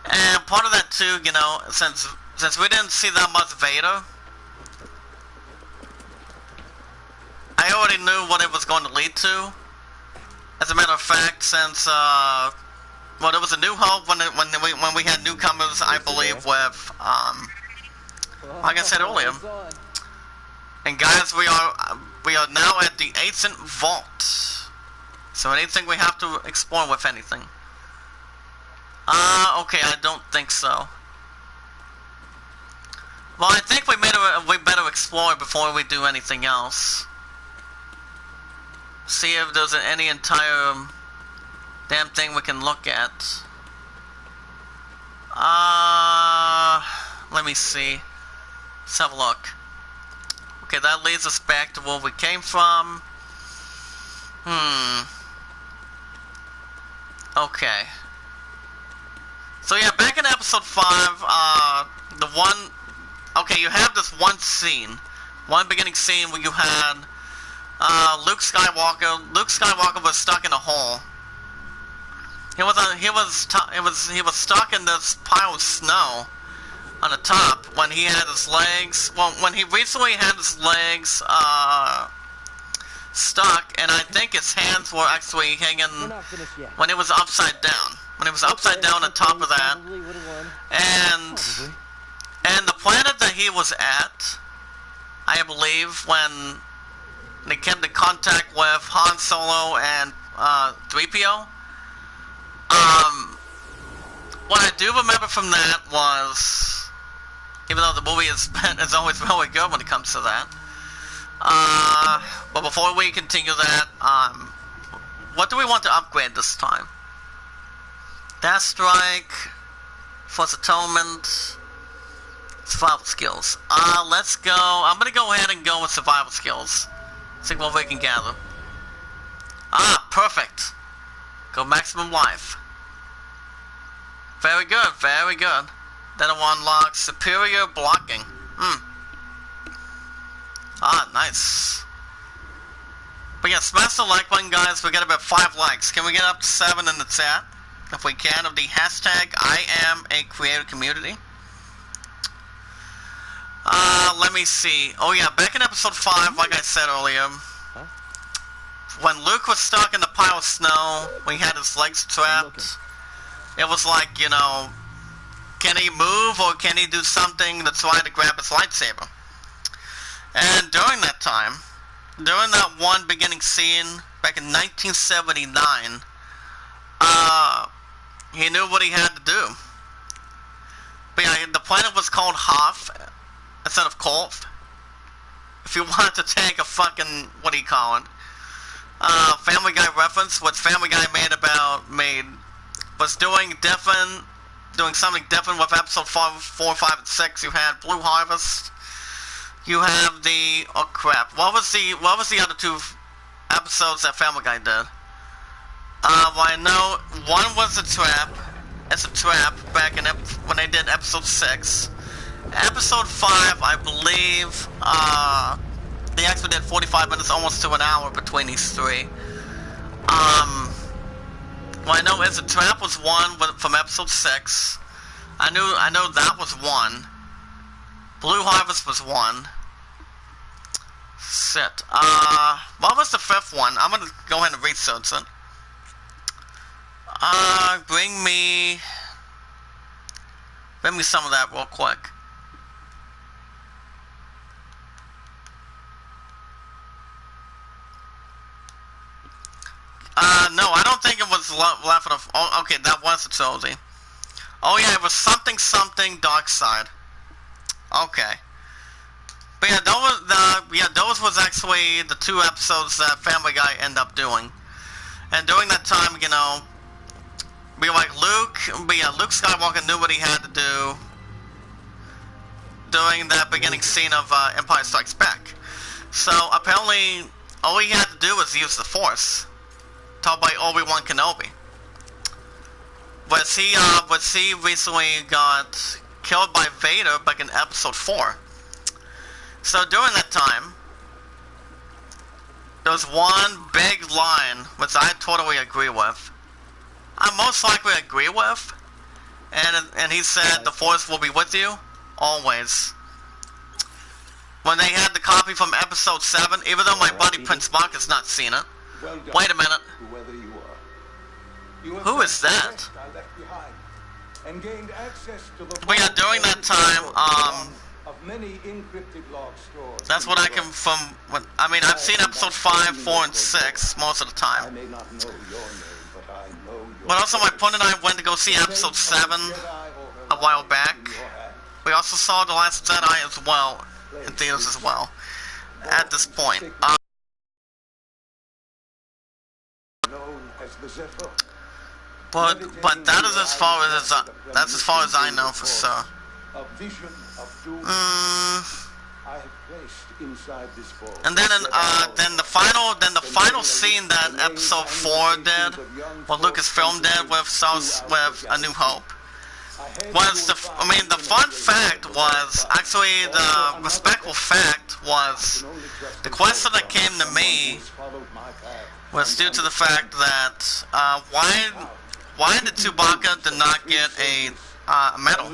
And part of that too, you know, since we didn't see that much Vader, I already knew what it was going to lead to. As a matter of fact, since well, there was a New Hope when we had newcomers, I believe, with like I said earlier. And guys, we are now at the Ancient Vault. So anything we have to explore with anything? Okay, I don't think so. Well, I think we better explore before we do anything else. See if there's any entire damn thing we can look at. Let me see. Let's have a look. Okay, that leads us back to where we came from. Okay. So yeah, back in episode 5, okay, you have this one scene, one beginning scene where you had Luke Skywalker. Luke Skywalker was stuck in a hole. He was stuck in this pile of snow on the top when he had his legs. Well, when he recently had his legs stuck, and I think his hands were actually hanging when it was upside down. When it was upside down on top of that, and the planet that he was at, I believe, when they came to contact with Han Solo and 3PO. What I do remember from that was, even though the movie is always really good when it comes to that. But before we continue that, what do we want to upgrade this time? Dash Strike, Force Atonement, Survival Skills. Let's go. I'm gonna go ahead and go with Survival Skills. See what we can gather. Perfect. Go maximum life. Very good, very good. Then it will unlock superior blocking. Nice. But yeah, smash the like button, guys. We got about 5 likes. Can we get up to 7 in the chat? If we can, of the hashtag #IamACreatorCommunity. Let me see. Oh yeah, back in episode 5, like I said earlier, when Luke was stuck in the pile of snow, when he had his legs trapped, it was like, you know, can he move or can he do something to try to grab his lightsaber? And during that time, during that one beginning scene back in 1979, he knew what he had to do. But yeah, the planet was called Hoth instead of Kolth. If you wanted to take a fucking, what do you call it? Family Guy reference, what Family Guy was doing something different with episode 4, 5, and 6. You had Blue Harvest. You have the, oh crap, what was the other 2 episodes that Family Guy did? Well, I know one was a trap, as a trap back in when they did episode 6. Episode 5, I believe, they actually did 45 minutes, almost to an hour between these three. Well, I know as a trap was one from episode 6. I know that was one. Blue Harvest was one. Shit. What was the 5th one? I'm gonna go ahead and research it. Bring me some of that real quick. No, I don't think it was left of. Oh, okay, that was a trilogy. Oh yeah, it was something Dark Side. Okay. But yeah, those was actually the 2 episodes that Family Guy ended up doing. And during that time, you know, Luke Skywalker knew what he had to do during that beginning scene of Empire Strikes Back. So apparently, all he had to do was use the Force. Taught by Obi-Wan Kenobi. Was he recently got killed by Vader back in episode 4. So during that time, there was one big line which I totally agree with. I most likely agree with, and he said the Force will be with you always. When they had the copy from episode 7, even though my buddy Prince Mark has not seen it. Wait a minute. Who is that? But yeah, during that time, that's what I can I mean, I've seen episode 5, 4, and 6 most of the time. But also, my friend and I went to go see episode 7 a while back. We also saw The Last Jedi as well, in theaters as well, at this point. But that is as far as I know for sure. And then the final scene that episode 4 did, what Lucasfilm did with A New Hope, was the fun fact was actually the respectful fact was the question that came to me was due to the fact that why did Chewbacca did not get a medal?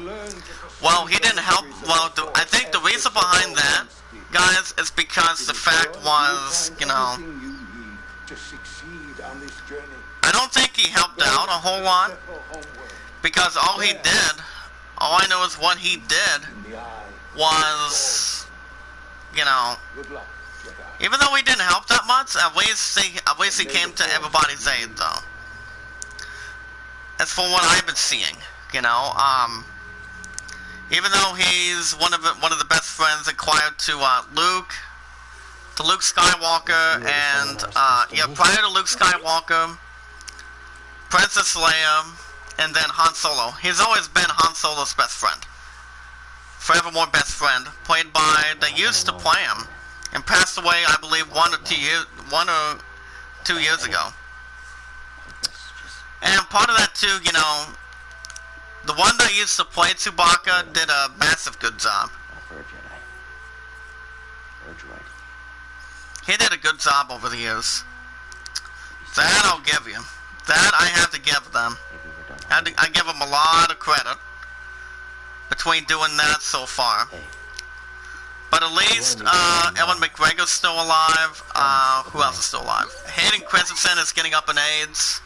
Well, he didn't help. Well, I think the reason behind that, guys, is because the fact was, you know, I don't think he helped out a whole lot, because all I know is what he did was, you know, even though he didn't help that much, at least he came to everybody's aid, though. That's from what I've been seeing, you know. Even though he's one of the best friends acquired to Luke Skywalker, and yeah, prior to Luke Skywalker, Princess Leia, and then Han Solo. He's always been Han Solo's best friend, forevermore best friend. Played by, they used to play him, and passed away, I believe, 1 or 2 years ago. And part of that too, you know, the one that used to play Chewbacca did a massive good job. He did a good job over the years. That I'll give you. That I have to give them. I give them a lot of credit between doing that so far. But at least Ewan McGregor's still alive. Who else is still alive? Hayden Christensen is getting up in age.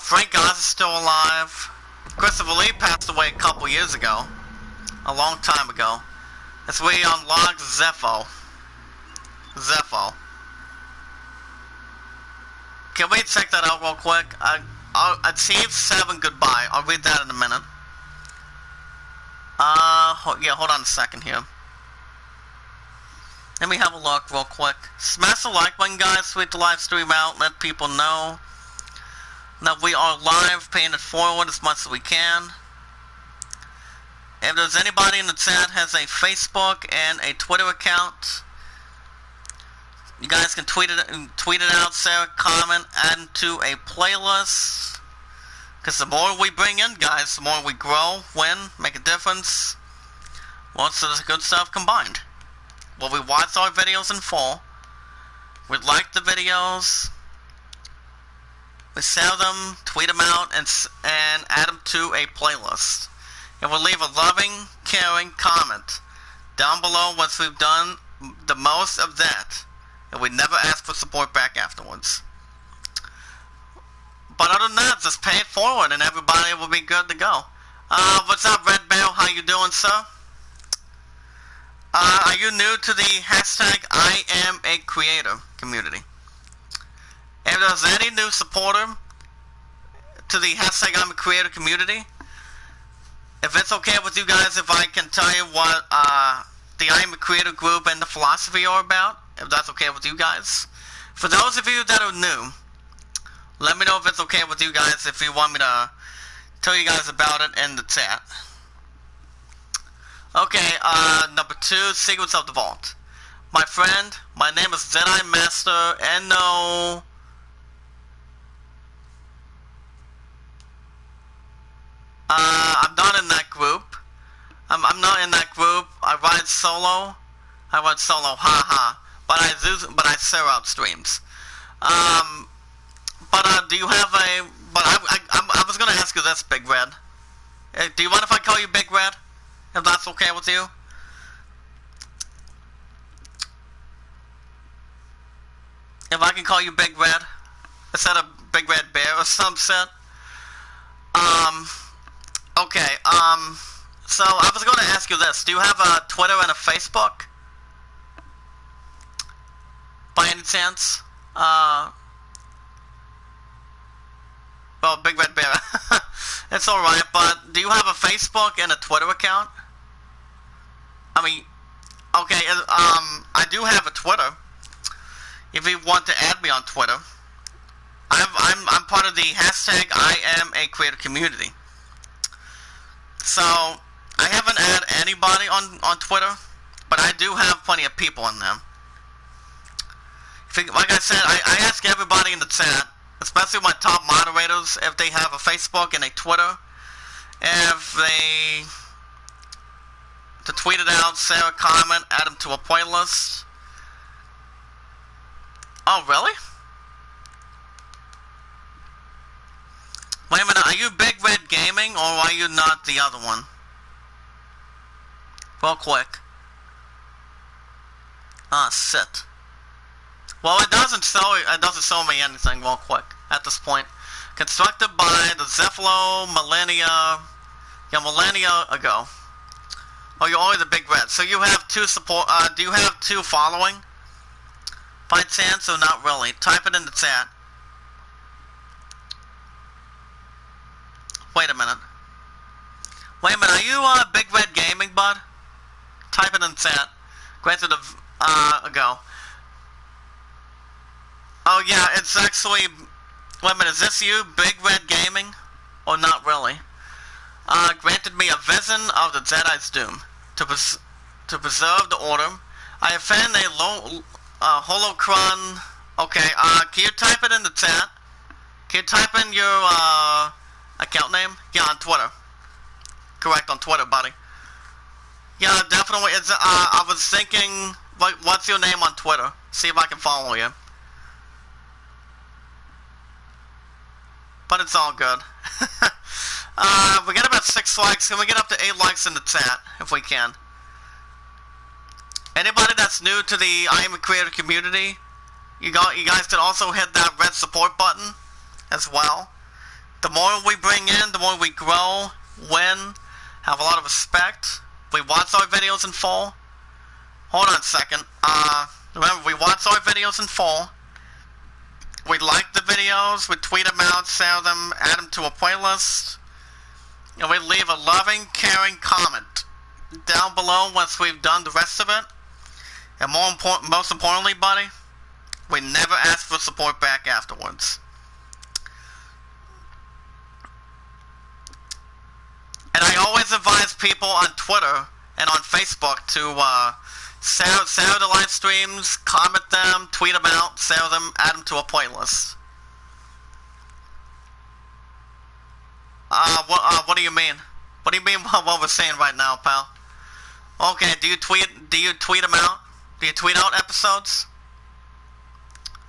Frank Oz is still alive. Christopher Lee passed away a couple years ago. A long time ago. As we unlocked Zepho. Can we check that out real quick? Achieve 7 goodbye. I'll read that in a minute. Yeah, hold on a second here. Let me have a look real quick. Smash the like button, guys. Sweet the live stream out. Let people know that we are live, paying it forward as much as we can. If there's anybody in the chat has a Facebook and a Twitter account, you guys can tweet it out, share, comment, add to a playlist. Because the more we bring in, guys, the more we grow, win, make a difference. Lots of the good stuff combined. Well, we watch our videos in full. We like the videos. We sell them, tweet them out, and add them to a playlist. And we'll leave a loving, caring comment down below once we've done the most of that. And we never ask for support back afterwards. But other than that, just pay it forward and everybody will be good to go. What's up, Red Bear? How you doing, sir? Are you new to the hashtag I am a creator community? If there's any new supporter to the hashtag I'm a creator community, if it's okay with you guys, if I can tell you what the I am a creator group and the philosophy are about, if that's okay with you guys. For those of you that are new, let me know if it's okay with you guys, if you want me to tell you guys about it in the chat. Okay, number 2, Secrets of the Vault. My friend, my name is Jedi Master No. I'm not in that group. I'm not in that group. I ride solo. Haha. But I share out streams. Do you have a? But I was gonna ask you this, Big Red. Do you mind if I call you Big Red? If that's okay with you? If I can call you Big Red instead of Big Red Bear or some shit. Okay. So I was gonna ask you this. Do you have a Twitter and a Facebook? By any chance? Well, Big Red Bear. It's alright, but do you have a Facebook and a Twitter account? I mean, okay, I do have a Twitter. If you want to add me on Twitter. I'm part of the hashtag I am a creator community. So, I haven't added anybody on Twitter, but I do have plenty of people in there. Like I said, I ask everybody in the chat, especially my top moderators, if they have a Facebook and a Twitter, if they to tweet it out, share a comment, add them to a playlist. Oh, really? Wait a minute, are you Big Red Gaming, or are you not the other one? Real quick. Ah, shit. Well, it doesn't show me anything real quick at this point. Constructed by the Zephylo millennia ago. Oh, you're always a Big Red. So you have 2 support. Do you have 2 following? By chance or not really? Type it in the chat. Wait a minute. Are you Big Red Gaming, bud? Type it in the chat. Granted ago. Oh yeah, it's actually. Wait a minute, is this you, Big Red Gaming, or not really? Granted me a vision of the Jedi's doom to preserve the order. I have found a holocron. Okay, can you type it in the chat? Can you type in your account name? Yeah, on Twitter. Correct, on Twitter, buddy. Yeah, definitely. It's I was thinking, what's your name on Twitter? See if I can follow you. But it's all good. We got about 6 likes. Can we get up to 8 likes in the chat, if we can? Anybody that's new to the I Am a Creator community, you guys can also hit that red support button as well. The more we bring in, the more we grow, win, have a lot of respect. We watch our videos in full. Hold on a second. Remember, we watch our videos in full. We like the videos, we tweet them out, share them, add them to a playlist, and we leave a loving, caring comment down below once we've done the rest of it. And most importantly, buddy, we never ask for support back afterwards. And I always advise people on Twitter and on Facebook to share the live streams, comment them, tweet them out, share them, add them to a playlist. what do you mean? What do you mean what we're saying right now, pal? Okay, do you tweet them out? Do you tweet out episodes?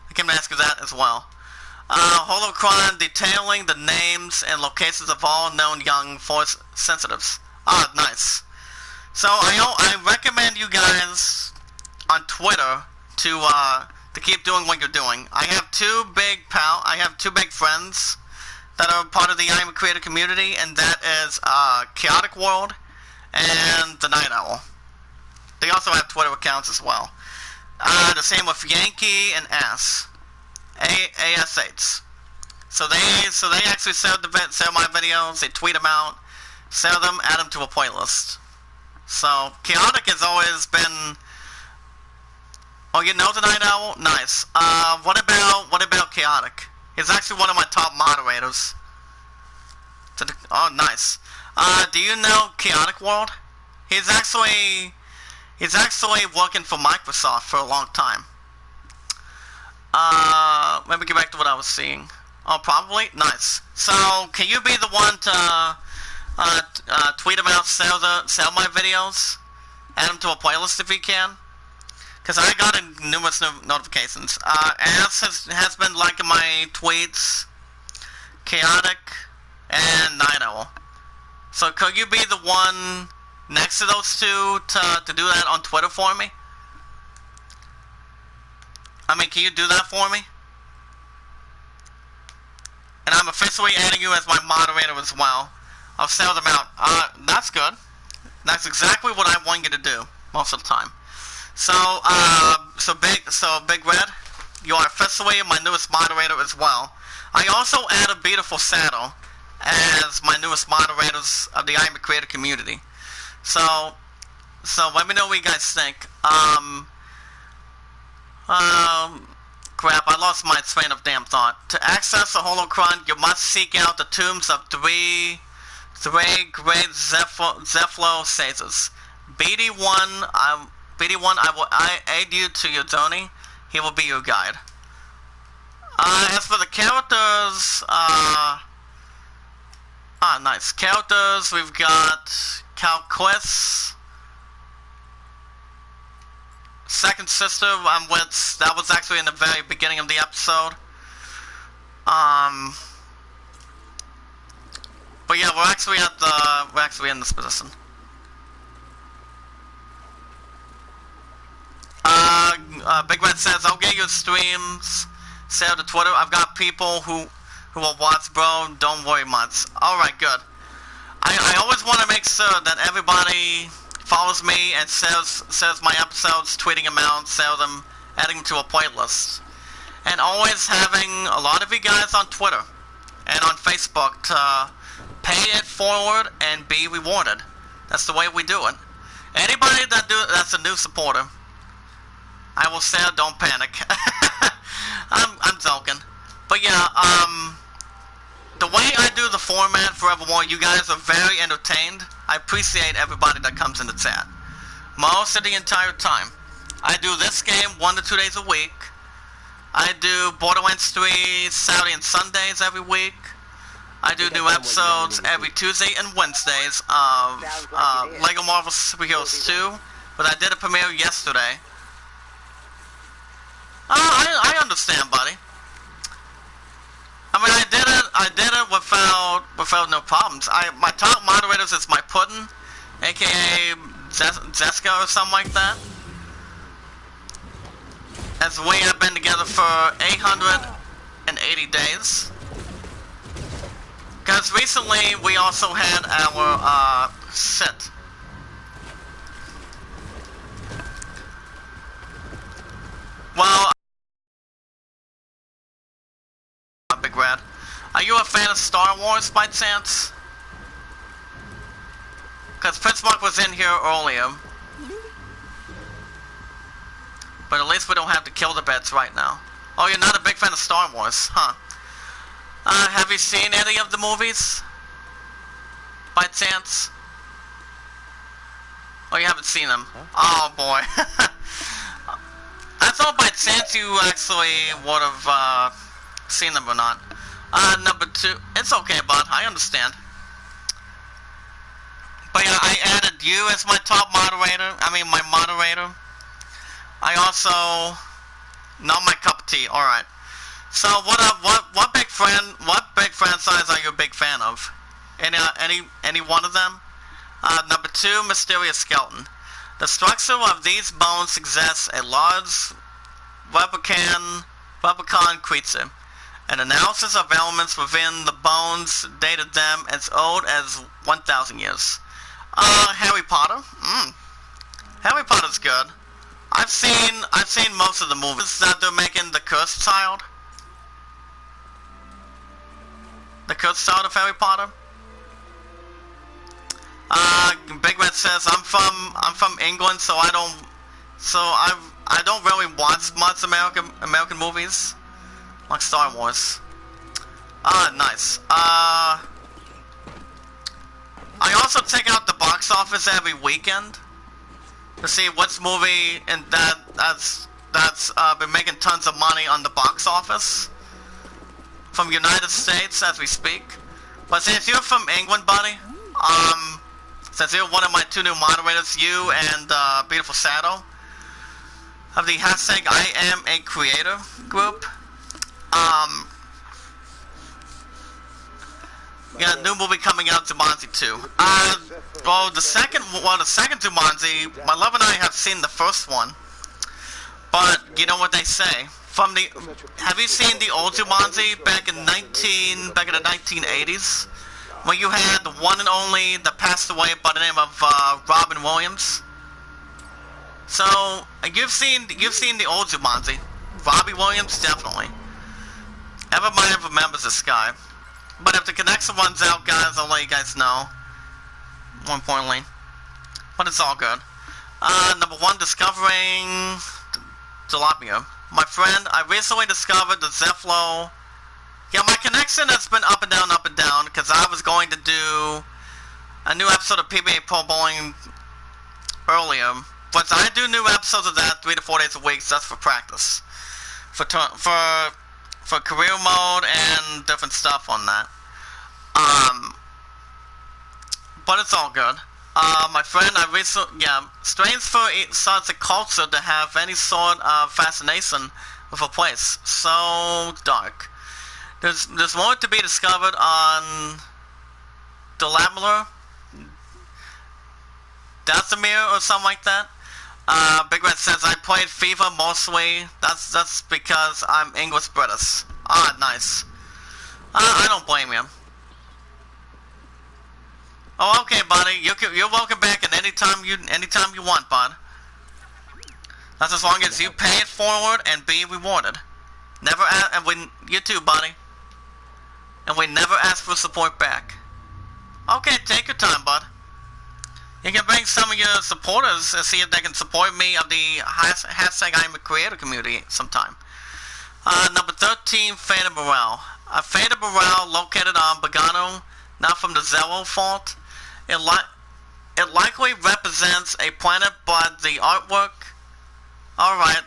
I can ask you that as well. Holocron detailing the names and locations of all known young force sensitives. Ah, nice. So I recommend you guys on Twitter to keep doing what you're doing. I have two big friends that are part of the I'm a Creator community, and that is Chaotic World and the Night Owl. They also have Twitter accounts as well. The same with Yankee and AS8s. So they actually sell my videos. They tweet them out, sell them, add them to a playlist. So Chaotic has always been. Oh, you know the Night Owl? Nice. What about Chaotic? He's actually one of my top moderators. Oh, nice. Do you know Chaotic World? He's actually working for Microsoft for a long time. Let me get back to what I was seeing. Oh, probably? Nice. So, can you be the one to tweet them out, sell my videos? Add them to a playlist if you can? Because I got numerous notifications. As has been liking my tweets, Chaotic, and Night Owl. So could you be the one next to those two to do that on Twitter for me? I mean, can you do that for me? And I'm officially adding you as my moderator as well. I'll sell them out. That's good. That's exactly what I want you to do most of the time. So Big Red, you are officially my newest moderator as well. I also add a Beautiful Saddle as my newest moderators of the I'm a Creator community. So let me know what you guys think. Crap, I lost my train of damn thought. To access the Holocron, you must seek out the tombs of three great Zephylo Caesars. BD1, I will aid you to your journey. He will be your guide. As for the characters, nice. Characters, we've got Calquis, Second Sister, that was actually in the very beginning of the episode. But yeah, we're actually in this position. Big Red says, I'll get your streams, share to Twitter. I've got people who will watch, bro. Don't worry much. Alright, good. I always want to make sure that everybody follows me and says my episodes, tweeting them out, sell them, adding them to a playlist. And always having a lot of you guys on Twitter and on Facebook to pay it forward and be rewarded. That's the way we do it. Anybody that's a new supporter, I will say don't panic. I'm joking. But yeah, the way I do the format for Evermore, you guys are very entertained. I appreciate everybody that comes in the chat. Most of the entire time. I do this game 1 to 2 days a week. I do Borderlands 3 Saturday and Sundays every week. I do new episodes every Tuesday and Wednesdays of LEGO Marvel Superheroes 2. But I did a premiere yesterday. I understand, buddy. I mean, I did it without no problems. My top moderators is my Puddin', aka Jessica or something like that. As we have been together for 880 days. Because recently we also had our sit. Well, Big Red, are you a fan of Star Wars by chance? Because Prince Mark was in here earlier. But at least we don't have to kill the beds right now. Oh, you're not a big fan of Star Wars, huh? Have you seen any of the movies? By chance? Oh, you haven't seen them? Oh, boy. I thought by chance you actually would have seen them or not. Number 2. It's okay, bud. I understand. But yeah, I added you as my top moderator. I mean, my moderator. I also... Not my cup of tea. Alright. So, what big franchise are you a big fan of? Any one of them? Number 2, Mysterious Skeleton. The structure of these bones suggests a large replicon creature. An analysis of elements within the bones dated them as old as 1,000 years. Harry Potter? Harry Potter's good. I've seen most of the movies that they're making. The Cursed Child. The Cursed Child of Harry Potter. Big Red says I'm from England, so I don't really watch much American movies like Star Wars. Nice. I also check out the box office every weekend to see what's movie and that's been making tons of money on the box office from United States as we speak. But since you're from England, buddy, since you're one of my 2 new moderators, you and Beautiful Shadow, of the hashtag I am a creator group. Yeah, new movie coming out, Jumanji 2. Well, the second Jumanji, my love and I have seen the first one. But, you know what they say. Have you seen the old Jumanji back in the 1980s? When you had the one and only that passed away by the name of Robin Williams? So, you've seen the old Jumanji. Robbie Williams, definitely. Everybody remembers this guy. But if the connection runs out, guys, I'll let you guys know. More importantly. But it's all good. Number 1, discovering tilapia. My friend, I recently discovered the Zeflo. Yeah, my connection has been up and down, because I was going to do a new episode of PBA Pro Bowling earlier. But I do new episodes of that 3 to 4 days a week, so that's for practice. For career mode and different stuff on that. But it's all good. My friend, strange for such a culture to have any sort of fascination with a place so dark. There's more to be discovered on Dalamler, Dathomir, or something like that. Big Red says I played FIFA mostly. That's because I'm English British. Nice. I don't blame you. Oh, okay, buddy. You're welcome back at any time you want, bud. That's as long as you pay it forward and be rewarded. You too, buddy. And we never ask for support back. Okay, take your time, bud. You can bring some of your supporters and see if they can support me of the hashtag I'm a creator community sometime. Number 13, Fata Morale. A Fata Morale located on Bagano, not from the Zello fault. It likely represents a planet, but the artwork... Alright,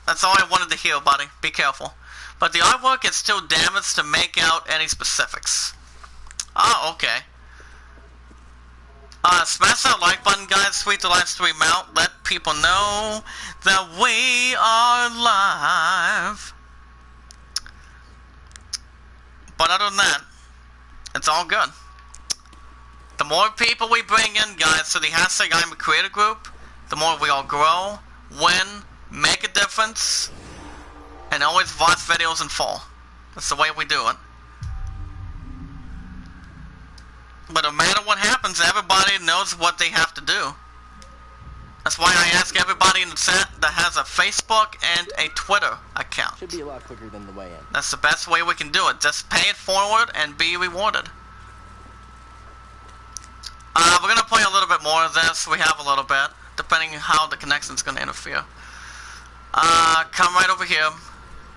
that's all I wanted to hear, buddy. Be careful. But the artwork is still damaged to make out any specifics. Okay. Smash that like button, guys. Sweet the live stream out. Let people know that we are live. But other than that, it's all good. The more people we bring in, guys, to the hashtag I'm a creator group, the more we all grow, win, make a difference, and always watch videos in full. That's the way we do it. But no matter what happens, everybody knows what they have to do. That's why I ask everybody in the chat that has a Facebook and a Twitter account. Should be a lot quicker than the way in. That's the best way we can do it. Just pay it forward and be rewarded. We're going to play a little bit more of this. We have a little bit, depending on how the connection's going to interfere. Come right over here.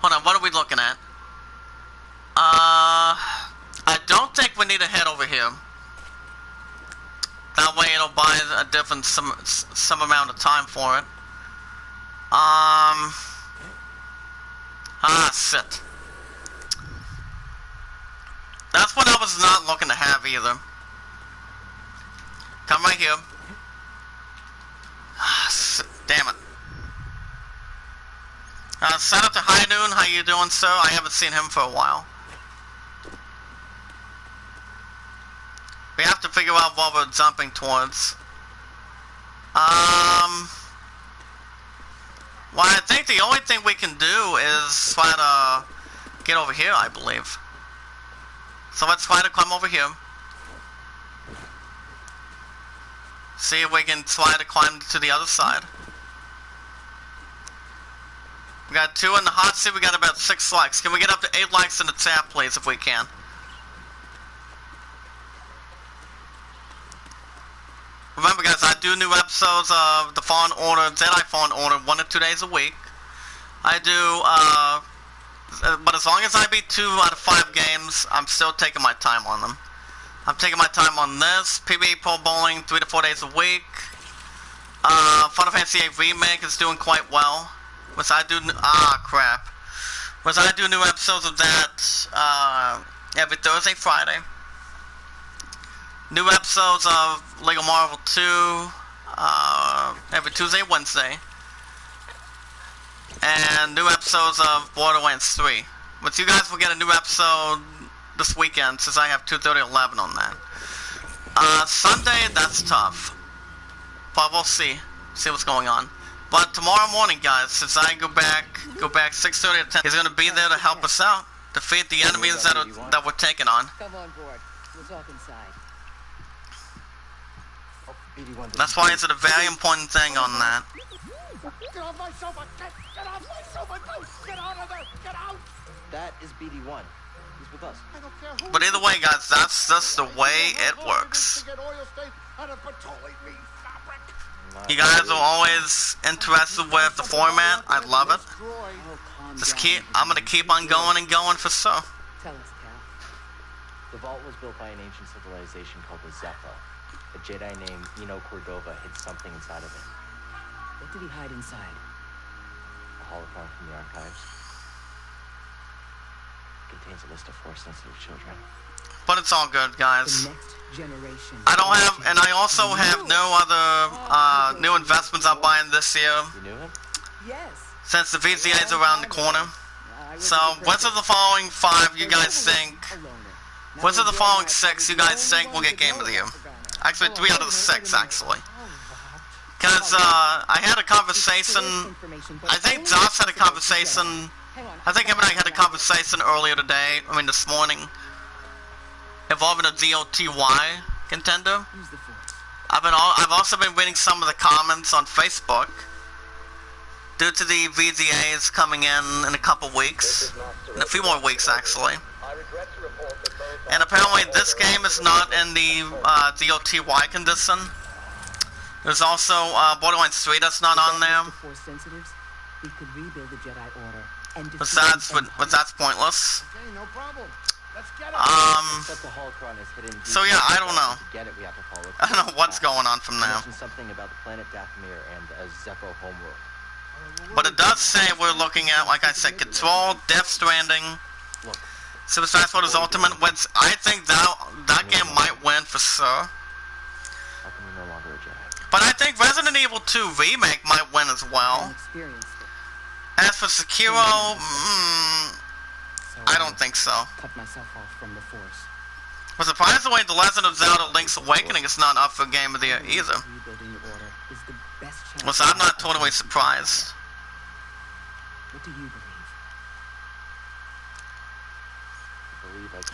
Hold on, what are we looking at? I don't think we need to head over here. That way it'll buy a different some amount of time for it. Shit. That's what I was not looking to have either. Come I'm right here. Damn it. Shout out to High Noon. How you doing, sir? I haven't seen him for a while. We have to figure out what we're jumping towards. Well, I think the only thing we can do is try to get over here, I believe. So let's try to climb over here. See if we can try to climb to the other side. We got 2 in the hot seat, we got about 6 likes. Can we get up to 8 likes in the chat, please, if we can? Remember, guys, I do new episodes of the Fallen Order, Jedi Fallen Order, 1 to 2 days a week. I do, but as long as I beat 2 out of 5 games, I'm still taking my time on them. I'm taking my time on this. PBA Pro Bowling, 3 to 4 days a week. Final Fantasy VIII Remake is doing quite well. Which I do, crap. Which I do new episodes of that, every Thursday, Friday. New episodes of Lego Marvel 2 every Tuesday, Wednesday. And new episodes of Borderlands 3. But you guys will get a new episode this weekend since I have 2:30-11 on that. Sunday, that's tough. But we'll see. See what's going on. But tomorrow morning, guys, since I go back 6:30 to 10, he's going to be there to help us out. Defeat the enemies that we're taking on. Come on board. We'll talk inside. That's why it's a very important thing on that. Get off my sofa! Get off my sofa! Don't get out of there! Get out! That is BD1. He's with us. I don't care who. But either way, guys, that's just the way it works. You guys are always interested with the format. I love it. I'm gonna keep on going and going for so. Tell us, Cal. The vault was built by an ancient civilization called the Zeppo. A Jedi named Eno Cordova hid something inside of it. What did he hide inside? A holocron from the archives. It contains a list of Force-sensitive children. But it's all good, guys. The next generation. I don't have, and I also have no other new investments I'm buying this year. You knew him? Yes. Since the VCA is around the corner. So, what's of the following 5 you guys think? What's of the following 6 you guys think will get Game of the Year? Actually, 3 out of the 6, actually. Because, I had a conversation, I think Josh had a conversation, I think him and I had a conversation earlier today, this morning, involving a DOTY contender. I've also been reading some of the comments on Facebook, due to the VGAs coming in a couple weeks, in a few more weeks actually. And apparently this game is not in the DOTY condition. There's also Borderlands 3 that's not on there. But that's pointless. So yeah, I don't know. I don't know what's going on from now. Something about the planet Dathomir and a Zeppo homeworld. But it does say we're looking at, like I said, Control, Death Stranding, Super Smash Bros. Ultimate, which I think that game might win for sure. How come you're no longer a Jedi? But I think Resident Evil 2 Remake might win as well. As for Sekiro, I don't think so. Cut myself off from the Force. But surprisingly, The Legend of Zelda Link's Awakening is not up for Game of the Year either. Well, so I'm not totally surprised. What do you believe?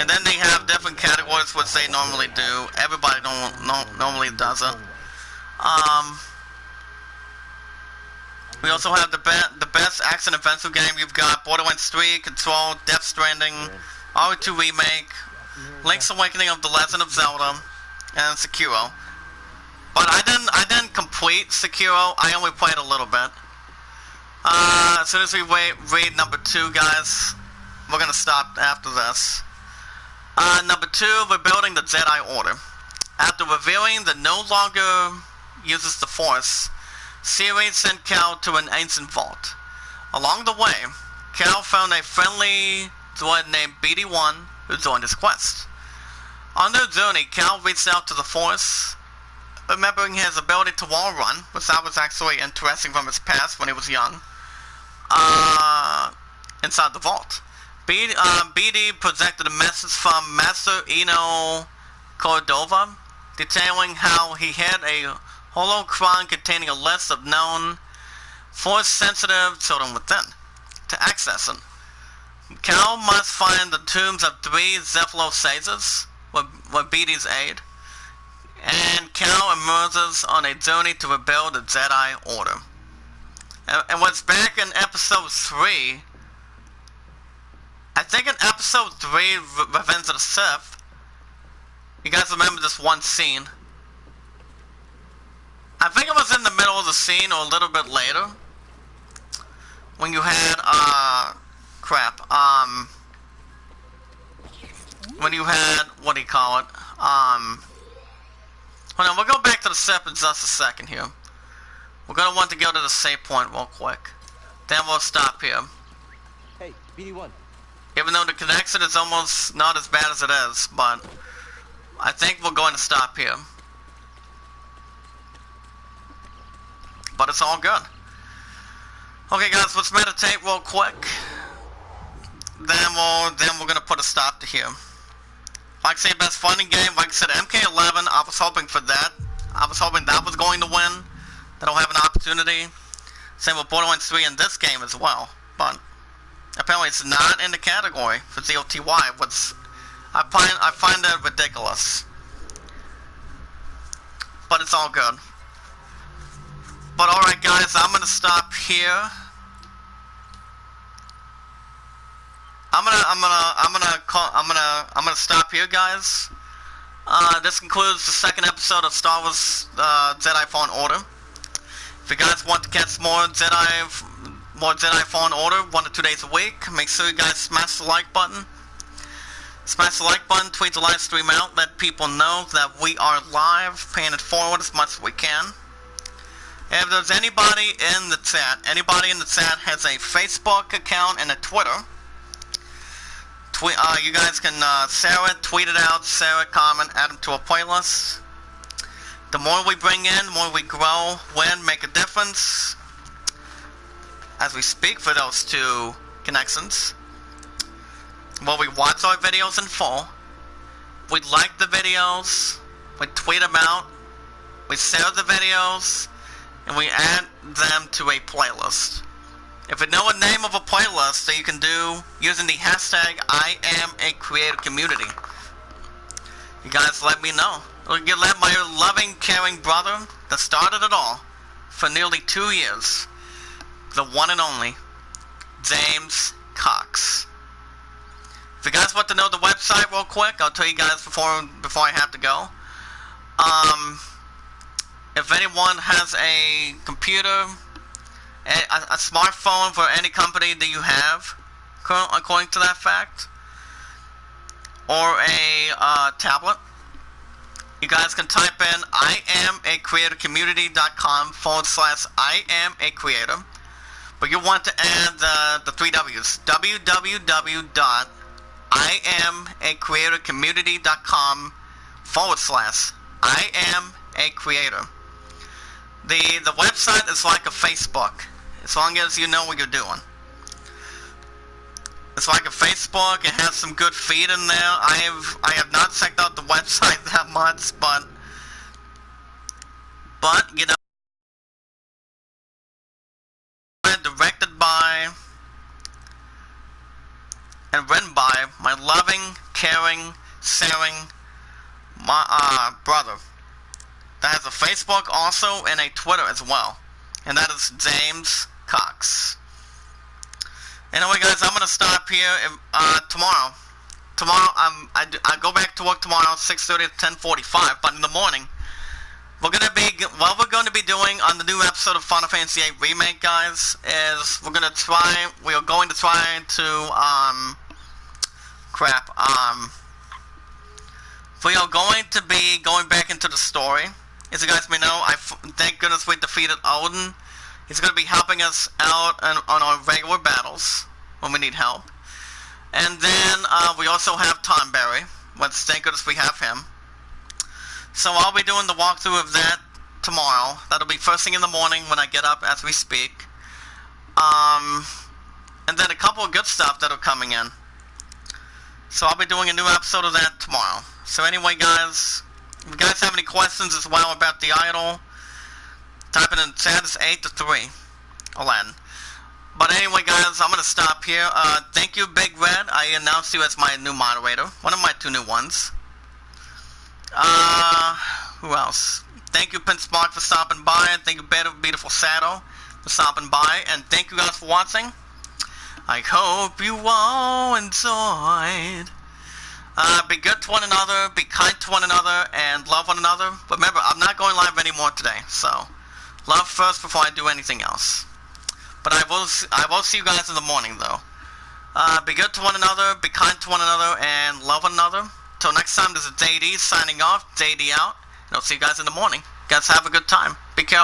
And then they have different categories, which they normally do. Everybody normally does it. We also have the best action adventure game. You've got Borderlands 3, Control, Death Stranding, RE2 Remake, Link's Awakening of The Legend of Zelda, and Sekiro. But I didn't complete Sekiro. I only played a little bit. As soon as we read number 2, guys, we're gonna stop after this. Number 2, rebuilding the Jedi Order. After revealing that no longer uses the Force, Siri sent Cal to an ancient vault. Along the way, Cal found a friendly droid named BD1 who joined his quest. On their journey, Cal reached out to the Force remembering his ability to wall run, which that was actually interesting from his past when he was young, inside the vault. BD projected a message from Master Eno Cordova, detailing how he had a holocron containing a list of known Force-sensitive children within. To access it, Cal must find the tombs of 3 Zephylo sages with BD's aid, and Cal emerges on a journey to rebuild the Jedi Order. And what's back in episode 3, I think in episode 3, Revenge of the Sith, you guys remember this one scene? I think it was in the middle of the scene or a little bit later, when you had, when you had, what do you call it, hold on, we'll go back to the Sith in just a second here. We're gonna want to go to the save point real quick. Then we'll stop here. Hey, BD1. Even though the connection is almost not as bad as it is, but I think we're going to stop here. But it's all good. Okay guys, let's meditate real quick. Then we're gonna put a stop to here. Like I say, best funding game, like I said, MK11, I was hoping for that. I was hoping that was going to win. That I'll have an opportunity. Same with Borderlands 3 in this game as well. But apparently it's not in the category for ZOTY, which I find that ridiculous. But it's all good. But alright guys, I'm gonna stop here. I'm gonna stop here, guys. This concludes the second episode of Star Wars Jedi Fallen Order. If you guys want to catch more Jedi Fallen Order 1 to 2 days a week, make sure you guys smash the like button. Smash the like button, tweet the live stream out, let people know that we are live, paying it forward as much as we can. And if there's anybody in the chat has a Facebook account and a Twitter, you guys can share it, tweet it out, share it, comment, add them to a playlist. The more we bring in, the more we grow, win, make a difference. As we speak for those 2 connections. Well, we watch our videos in full. We like the videos. We tweet them out. We share the videos. And we add them to a playlist. If you know a name of a playlist that you can do using the hashtag #IamACreatorCommunity, you guys let me know. You let my loving, caring brother that started it all for nearly 2 years, the one and only James Cox. If you guys want to know the website real quick, I'll tell you guys before I have to go. If anyone has a computer, a smartphone for any company that you have, according to that fact, or a tablet, you guys can type in IamACreatorCommunity.com/IamACreator, but you want to add the 3 W's, www.IamACreatorCommunity.com/IamACreator. The website is like a Facebook, as long as you know what you're doing. It's like a Facebook. It has some good feed in there. I have not checked out the website that much, but you know, directed by and written by my loving, caring, sharing brother that has a Facebook also and a Twitter as well, and that is James Cox. Anyway, guys, I'm gonna stop here. Tomorrow, I go back to work tomorrow, 6:30 to 10:45. But in the morning, we're going to be doing on the new episode of Final Fantasy VIII Remake, guys, is we are going to try to we are going to be going back into the story. As you guys may know, thank goodness we defeated Odin. He's going to be helping us out on our regular battles when we need help. And then we also have Tonberry, which thank goodness we have him. So I'll be doing the walkthrough of that tomorrow. That'll be first thing in the morning when I get up as we speak. And then a couple of good stuff that are coming in. So I'll be doing a new episode of that tomorrow. So anyway, guys, if you guys have any questions as well about the idol, type it in chat. It's 8 to 3. I'll end. But anyway, guys, I'm going to stop here. Thank you, Big Red. I announced you as my new moderator. One of my 2 new ones. Who else? Thank you, Pinspark, for stopping by. And thank you, Beautiful Shadow, for stopping by. And thank you guys for watching. I hope you all enjoyed. Be good to one another, be kind to one another, and love one another. But remember, I'm not going live anymore today, so love first before I do anything else. But I will see you guys in the morning, though. Be good to one another, be kind to one another, and love one another. Till next time, this is JD signing off, JD out, and I'll see you guys in the morning. You guys have a good time. Be careful.